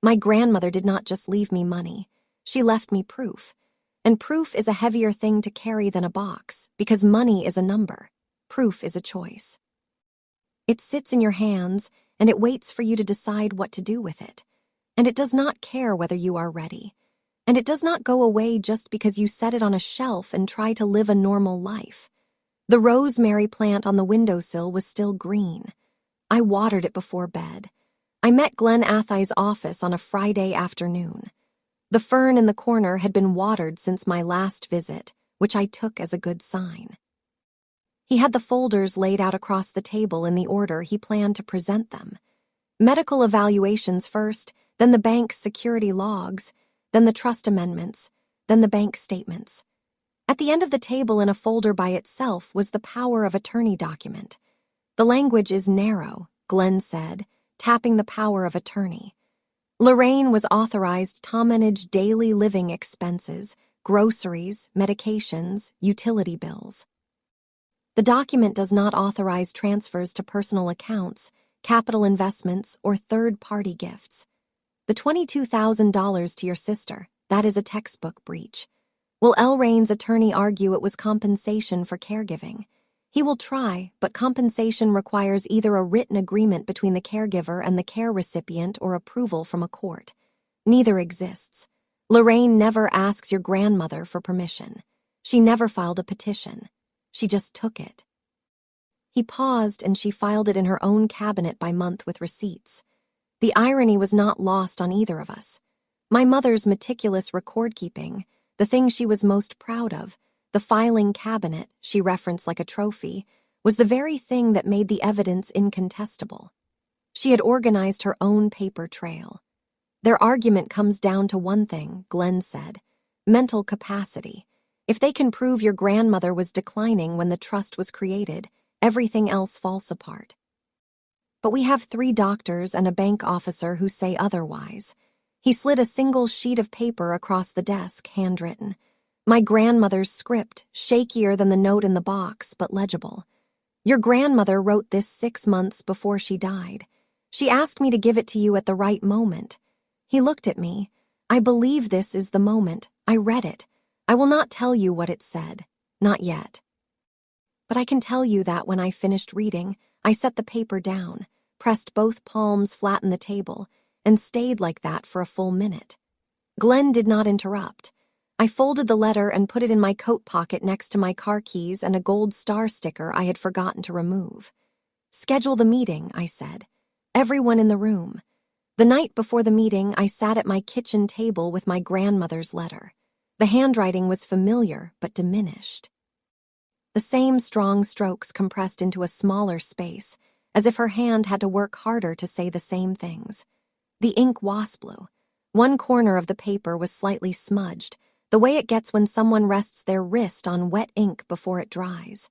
My grandmother did not just leave me money. She left me proof. And proof is a heavier thing to carry than a box, because money is a number. Proof is a choice. It sits in your hands, and it waits for you to decide what to do with it. And it does not care whether you are ready. And it does not go away just because you set it on a shelf and try to live a normal life. The rosemary plant on the windowsill was still green. I watered it before bed. I met Glenn Athai's office on a Friday afternoon. The fern in the corner had been watered since my last visit, which I took as a good sign. He had the folders laid out across the table in the order he planned to present them. Medical evaluations first, then the bank's security logs, then the trust amendments, then the bank statements. At the end of the table in a folder by itself was the power of attorney document. The language is narrow, Glenn said, tapping the power of attorney. Lorraine was authorized to manage daily living expenses, groceries, medications, utility bills. The document does not authorize transfers to personal accounts, capital investments, or third-party gifts. The $22,000 to your sister, that is a textbook breach. Will L. Rain's attorney argue it was compensation for caregiving? He will try, but compensation requires either a written agreement between the caregiver and the care recipient or approval from a court. Neither exists. Lorraine never asks your grandmother for permission. She never filed a petition. She just took it. He paused, and she filed it in her own cabinet by month with receipts. The irony was not lost on either of us. My mother's meticulous record-keeping, the thing she was most proud of, the filing cabinet she referenced like a trophy, was the very thing that made the evidence incontestable. She had organized her own paper trail. Their argument comes down to one thing, Glenn said: mental capacity. If they can prove your grandmother was declining when the trust was created, everything else falls apart. But we have 3 doctors and a bank officer who say otherwise. He slid a single sheet of paper across the desk, handwritten. My grandmother's script, shakier than the note in the box, but legible. Your grandmother wrote this 6 months before she died. She asked me to give it to you at the right moment. He looked at me. I believe this is the moment. I read it. I will not tell you what it said. Not yet. But I can tell you that when I finished reading, I set the paper down, pressed both palms flat on the table, and stayed like that for a full minute. Glenn did not interrupt. I folded the letter and put it in my coat pocket next to my car keys and a gold star sticker I had forgotten to remove. Schedule the meeting, I said. Everyone in the room. The night before the meeting, I sat at my kitchen table with my grandmother's letter. The handwriting was familiar but diminished. The same strong strokes compressed into a smaller space, as if her hand had to work harder to say the same things. The ink wasp blew. One corner of the paper was slightly smudged, the way it gets when someone rests their wrist on wet ink before it dries.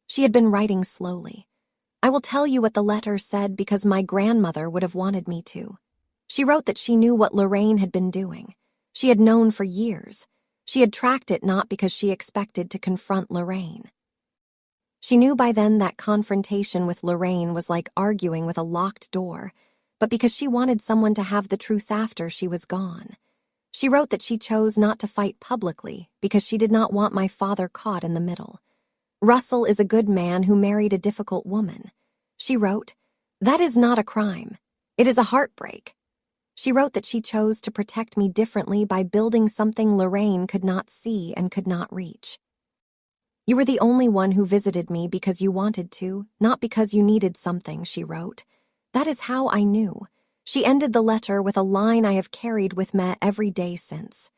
She had been writing slowly. I will tell you what the letter said because my grandmother would have wanted me to. She wrote that she knew what Lorraine had been doing. She had known for years. She had tracked it not because she expected to confront Lorraine. She knew by then that confrontation with Lorraine was like arguing with a locked door, but because she wanted someone to have the truth after she was gone. She wrote that she chose not to fight publicly because she did not want my father caught in the middle. Russell is a good man who married a difficult woman. She wrote, that is not a crime. It is a heartbreak. She wrote that she chose to protect me differently by building something Lorraine could not see and could not reach. You were the only one who visited me because you wanted to, not because you needed something, she wrote. That is how I knew. She ended the letter with a line I have carried with me every day since.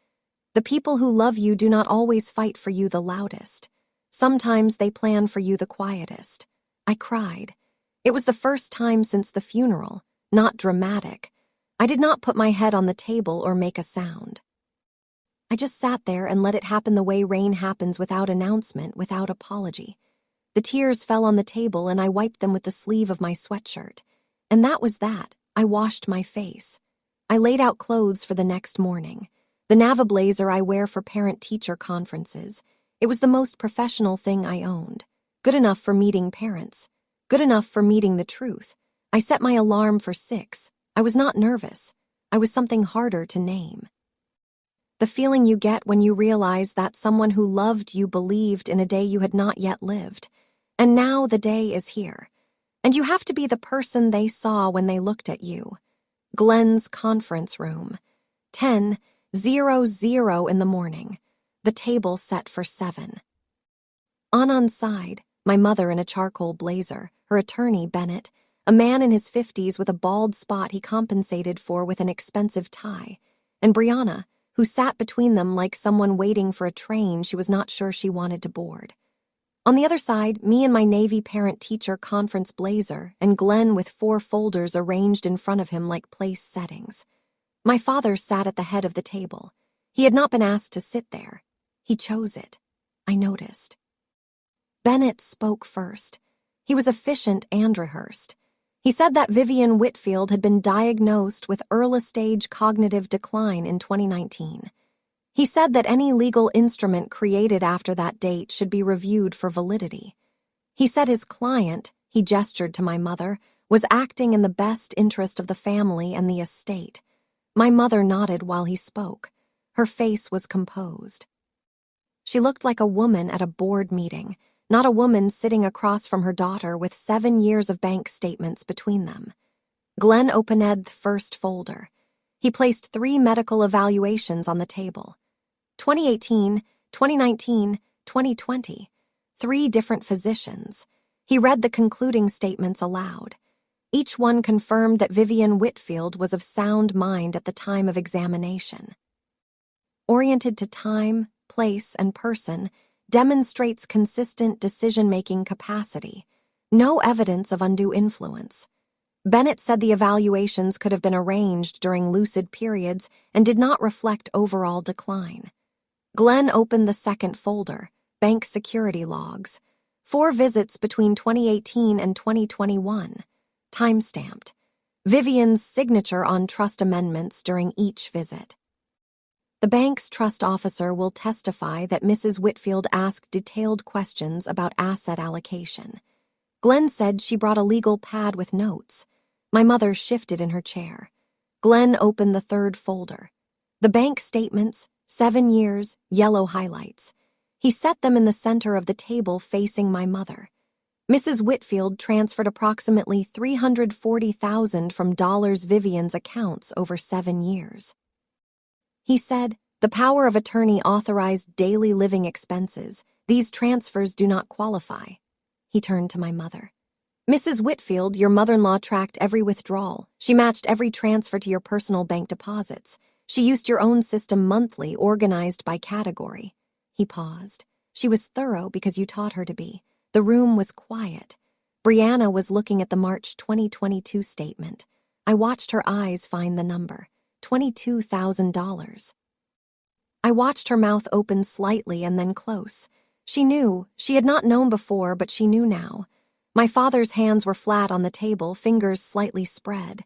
The people who love you do not always fight for you the loudest. Sometimes they plan for you the quietest. I cried. It was the first time since the funeral, not dramatic. I did not put my head on the table or make a sound. I just sat there and let it happen the way rain happens, without announcement, without apology. The tears fell on the table and I wiped them with the sleeve of my sweatshirt. And that was that. I washed my face. I laid out clothes for the next morning. The Nava blazer I wear for parent-teacher conferences. It was the most professional thing I owned. Good enough for meeting parents. Good enough for meeting the truth. I set my alarm for 6. I was not nervous. I was something harder to name. The feeling you get when you realize that someone who loved you believed in a day you had not yet lived. And now the day is here. And you have to be the person they saw when they looked at you. Glenn's conference room. 10:00 in the morning. The table set for 7. On side, my mother in a charcoal blazer, her attorney, Bennett, a man in his 50s with a bald spot he compensated for with an expensive tie, and Brianna, who sat between them like someone waiting for a train she was not sure she wanted to board. On the other side, me and my Navy parent-teacher conference blazer, and Glenn with 4 folders arranged in front of him like place settings. My father sat at the head of the table. He had not been asked to sit there. He chose it. I noticed. Bennett spoke first. He was efficient and rehearsed. He said that Vivian Whitfield had been diagnosed with early-stage cognitive decline in 2019. He said that any legal instrument created after that date should be reviewed for validity. He said his client, he gestured to my mother, was acting in the best interest of the family and the estate. My mother nodded while he spoke. Her face was composed. She looked like a woman at a board meeting, not a woman sitting across from her daughter with 7 years of bank statements between them. Glenn opened the first folder. He placed 3 medical evaluations on the table. 2018, 2019, 2020. 3 different physicians. He read the concluding statements aloud. Each one confirmed that Vivian Whitfield was of sound mind at the time of examination. Oriented to time, place, and person, demonstrates consistent decision-making capacity, no evidence of undue influence. Bennett said the evaluations could have been arranged during lucid periods and did not reflect overall decline. Glenn opened the second folder, bank security logs. 4 visits between 2018 and 2021, time-stamped. Vivian's signature on trust amendments during each visit. The bank's trust officer will testify that Mrs. Whitfield asked detailed questions about asset allocation. Glenn said she brought a legal pad with notes. My mother shifted in her chair. Glenn opened the third folder. The bank statements, 7 years, yellow highlights. He set them in the center of the table facing my mother. Mrs. Whitfield transferred approximately $340,000 from Vivian's accounts over 7 years. He said, the power of attorney authorized daily living expenses. These transfers do not qualify. He turned to my mother. Mrs. Whitfield, your mother-in-law tracked every withdrawal. She matched every transfer to your personal bank deposits. She used your own system monthly, organized by category. He paused. She was thorough because you taught her to be. The room was quiet. Brianna was looking at the March 2022 statement. I watched her eyes find the number. $22,000. I watched her mouth open slightly and then close. She knew. She had not known before, but she knew now. My father's hands were flat on the table, fingers slightly spread.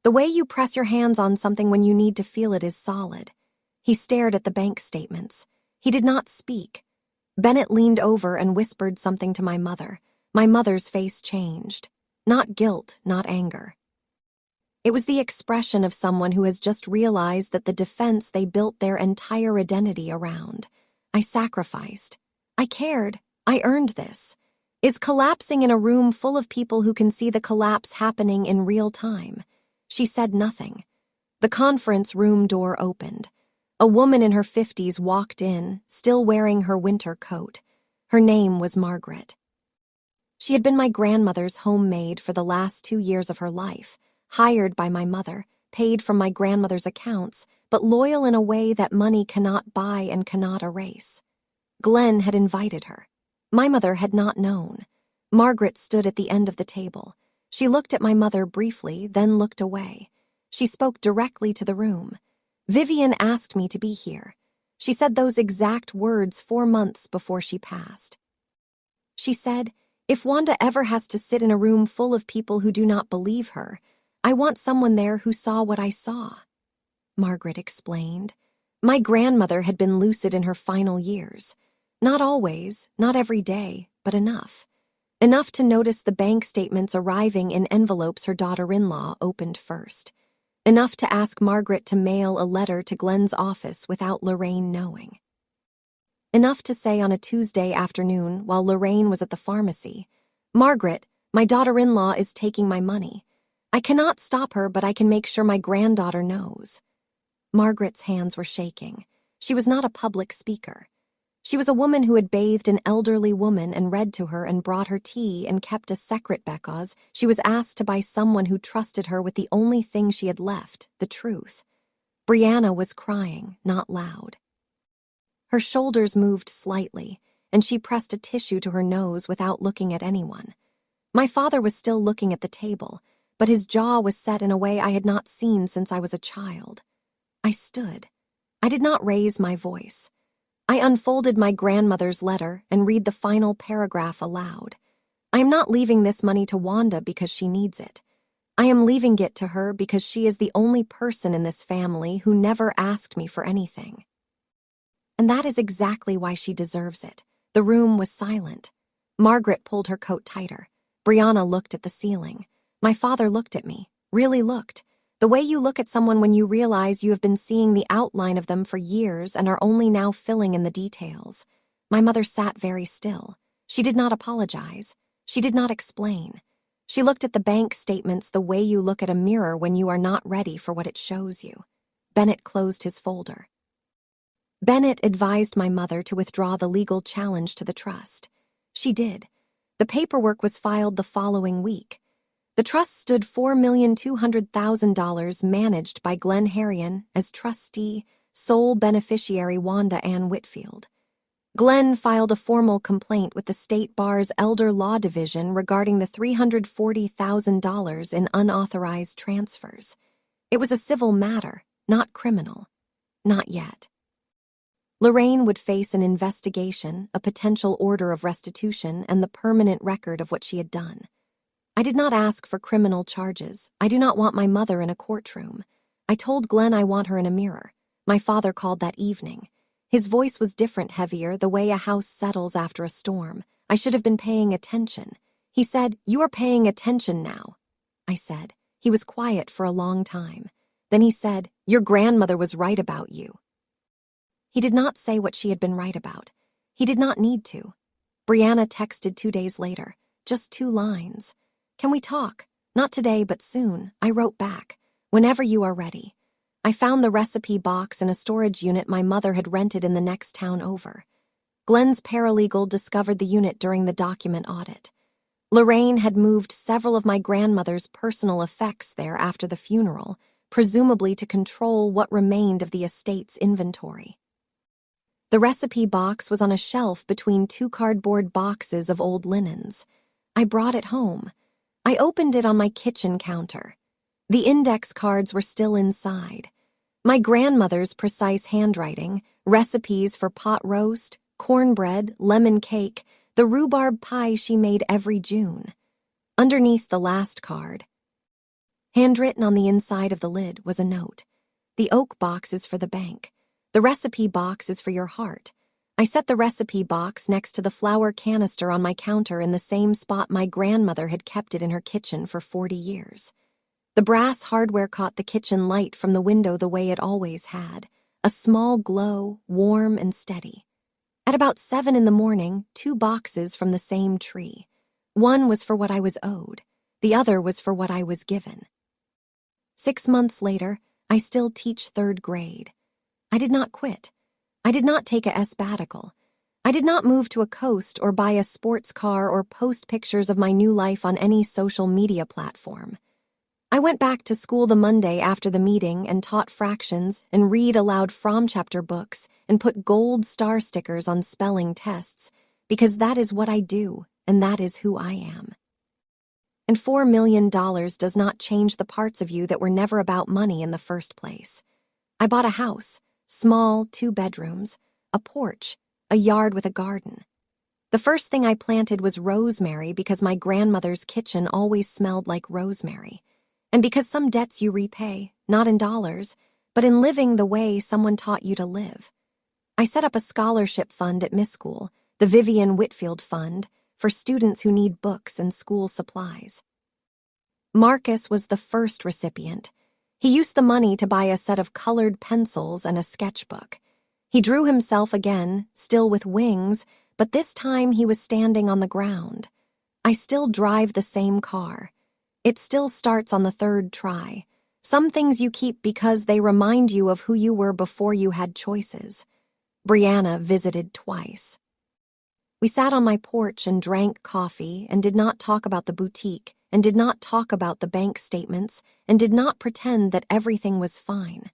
The way you press your hands on something when you need to feel it is solid. He stared at the bank statements. He did not speak. Bennett leaned over and whispered something to my mother. My mother's face changed. Not guilt, not anger. It was the expression of someone who has just realized that the defense they built their entire identity around. I sacrificed. I cared. I earned this. Is collapsing in a room full of people who can see the collapse happening in real time. She said nothing. The conference room door opened. A woman in her 50s walked in, still wearing her winter coat. Her name was Margaret. She had been my grandmother's homemaid for the last 2 years of her life. Hired by my mother, paid from my grandmother's accounts, but loyal in a way that money cannot buy and cannot erase. Glenn had invited her. My mother had not known. Margaret stood at the end of the table. She looked at my mother briefly, then looked away. She spoke directly to the room. Vivian asked me to be here. She said those exact words 4 months before she passed. She said, if Wanda ever has to sit in a room full of people who do not believe her, I want someone there who saw what I saw. Margaret explained. My grandmother had been lucid in her final years. Not always, not every day, but enough. Enough to notice the bank statements arriving in envelopes her daughter-in-law opened first. Enough to ask Margaret to mail a letter to Glenn's office without Lorraine knowing. Enough to say on a Tuesday afternoon while Lorraine was at the pharmacy, Margaret, My daughter-in-law is taking my money. I cannot stop her, but I can make sure my granddaughter knows." Margaret's hands were shaking. She was not a public speaker. She was a woman who had bathed an elderly woman and read to her and brought her tea and kept a secret because she was asked to by someone who trusted her with the only thing she had left, the truth. Brianna was crying, not loud. Her shoulders moved slightly, and she pressed a tissue to her nose without looking at anyone. My father was still looking at the table, but his jaw was set in a way I had not seen since I was a child. I stood. I did not raise my voice. I unfolded my grandmother's letter and read the final paragraph aloud. "I am not leaving this money to Wanda because she needs it. I am leaving it to her because she is the only person in this family who never asked me for anything. And that is exactly why she deserves it." The room was silent. Margaret pulled her coat tighter. Brianna looked at the ceiling. My father looked at me, really looked. The way you look at someone when you realize you have been seeing the outline of them for years and are only now filling in the details. My mother sat very still. She did not apologize. She did not explain. She looked at the bank statements the way you look at a mirror when you are not ready for what it shows you. Bennett closed his folder. Bennett advised my mother to withdraw the legal challenge to the trust. She did. The paperwork was filed the following week. The trust stood $4,200,000 managed by Glenn Harrion as trustee, sole beneficiary Wanda Ann Whitfield. Glenn filed a formal complaint with the State Bar's Elder Law Division regarding the $340,000 in unauthorized transfers. It was a civil matter, not criminal. Not yet. Lorraine would face an investigation, a potential order of restitution, and the permanent record of what she had done. I did not ask for criminal charges. I do not want my mother in a courtroom. I told Glenn I want her in a mirror. My father called that evening. His voice was different, heavier, the way a house settles after a storm. I should have been paying attention. He said, "You are paying attention now." I said. He was quiet for a long time. Then he said, "Your grandmother was right about you." He did not say what she had been right about. He did not need to. Brianna texted 2 days later, just 2 lines. "Can we talk? Not today, but soon." I wrote back, "Whenever you are ready." I found the recipe box in a storage unit my mother had rented in the next town over. Glenn's paralegal discovered the unit during the document audit. Lorraine had moved several of my grandmother's personal effects there after the funeral, presumably to control what remained of the estate's inventory. The recipe box was on a shelf between 2 cardboard boxes of old linens. I brought it home. I opened it on my kitchen counter. The index cards were still inside. My grandmother's precise handwriting, recipes for pot roast, cornbread, lemon cake, the rhubarb pie she made every June. Underneath the last card, handwritten on the inside of the lid, was a note. "The oak box is for the bank. The recipe box is for your heart." I set the recipe box next to the flour canister on my counter in the same spot my grandmother had kept it in her kitchen for 40 years. The brass hardware caught the kitchen light from the window the way it always had, a small glow, warm and steady. At about 7 in the morning, 2 boxes from the same tree. One was for what I was owed. The other was for what I was given. 6 months later, I still teach 3rd grade. I did not quit. I did not take a sabbatical. I did not move to a coast or buy a sports car or post pictures of my new life on any social media platform. I went back to school the Monday after the meeting and taught fractions and read aloud from chapter books and put gold star stickers on spelling tests because that is what I do and that is who I am. And $4 million does not change the parts of you that were never about money in the first place. I bought a house. Small, 2 bedrooms, a porch, a yard with a garden. The first thing I planted was rosemary because my grandmother's kitchen always smelled like rosemary, and because some debts you repay, not in dollars, but in living the way someone taught you to live. I set up a scholarship fund at Miss School, the Vivian Whitfield Fund, for students who need books and school supplies. Marcus was the first recipient. He used the money to buy a set of colored pencils and a sketchbook. He drew himself again, still with wings, but this time he was standing on the ground. I still drive the same car. It still starts on the third try. Some things you keep because they remind you of who you were before you had choices. Brianna visited twice. We sat on my porch and drank coffee and did not talk about the boutique and did not talk about the bank statements and did not pretend that everything was fine.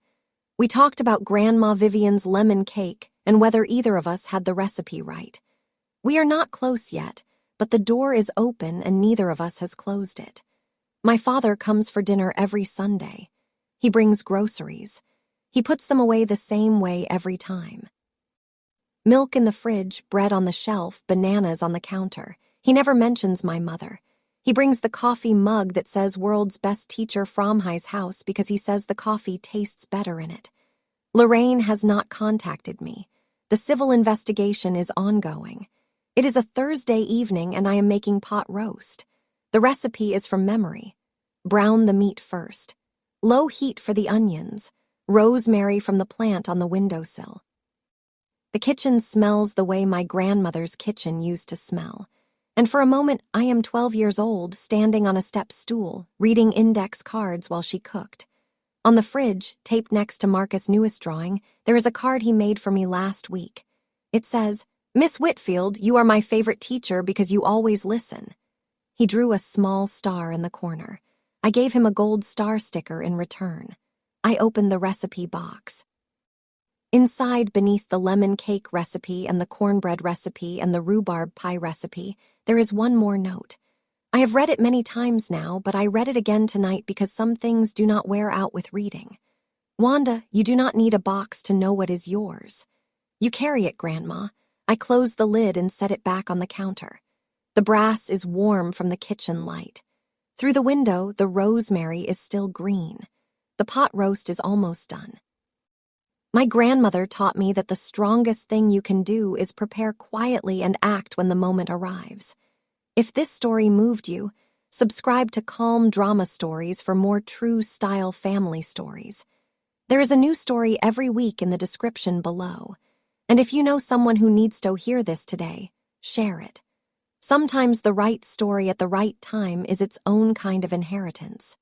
We talked about Grandma Vivian's lemon cake and whether either of us had the recipe right. We are not close yet, but the door is open and neither of us has closed it. My father comes for dinner every Sunday. He brings groceries. He puts them away the same way every time. Milk in the fridge, bread on the shelf, bananas on the counter. He never mentions my mother. He brings the coffee mug that says world's best teacher Fromhi's house because he says the coffee tastes better in it. Lorraine has not contacted me. The civil investigation is ongoing. It is a Thursday evening and I am making pot roast. The recipe is from memory. Brown the meat first. Low heat for the onions. Rosemary from the plant on the windowsill. The kitchen smells the way my grandmother's kitchen used to smell. And for a moment, I am 12 years old, standing on a step stool, reading index cards while she cooked. On the fridge, taped next to Marcus' newest drawing, there is a card he made for me last week. It says, "Miss Whitfield, you are my favorite teacher because you always listen." He drew a small star in the corner. I gave him a gold star sticker in return. I opened the recipe box. Inside, beneath the lemon cake recipe and the cornbread recipe and the rhubarb pie recipe, there is one more note. I have read it many times now, but I read it again tonight because some things do not wear out with reading. Wanda, you do not need a box to know what is yours. You carry it, Grandma. I closed the lid and set it back on the counter. The brass is warm from the kitchen light. Through the window, the rosemary is still green. The pot roast is almost done. My grandmother taught me that the strongest thing you can do is prepare quietly and act when the moment arrives. If this story moved you, subscribe to Calm Drama Stories for more true-style family stories. There is a new story every week in the description below. And if you know someone who needs to hear this today, share it. Sometimes the right story at the right time is its own kind of inheritance.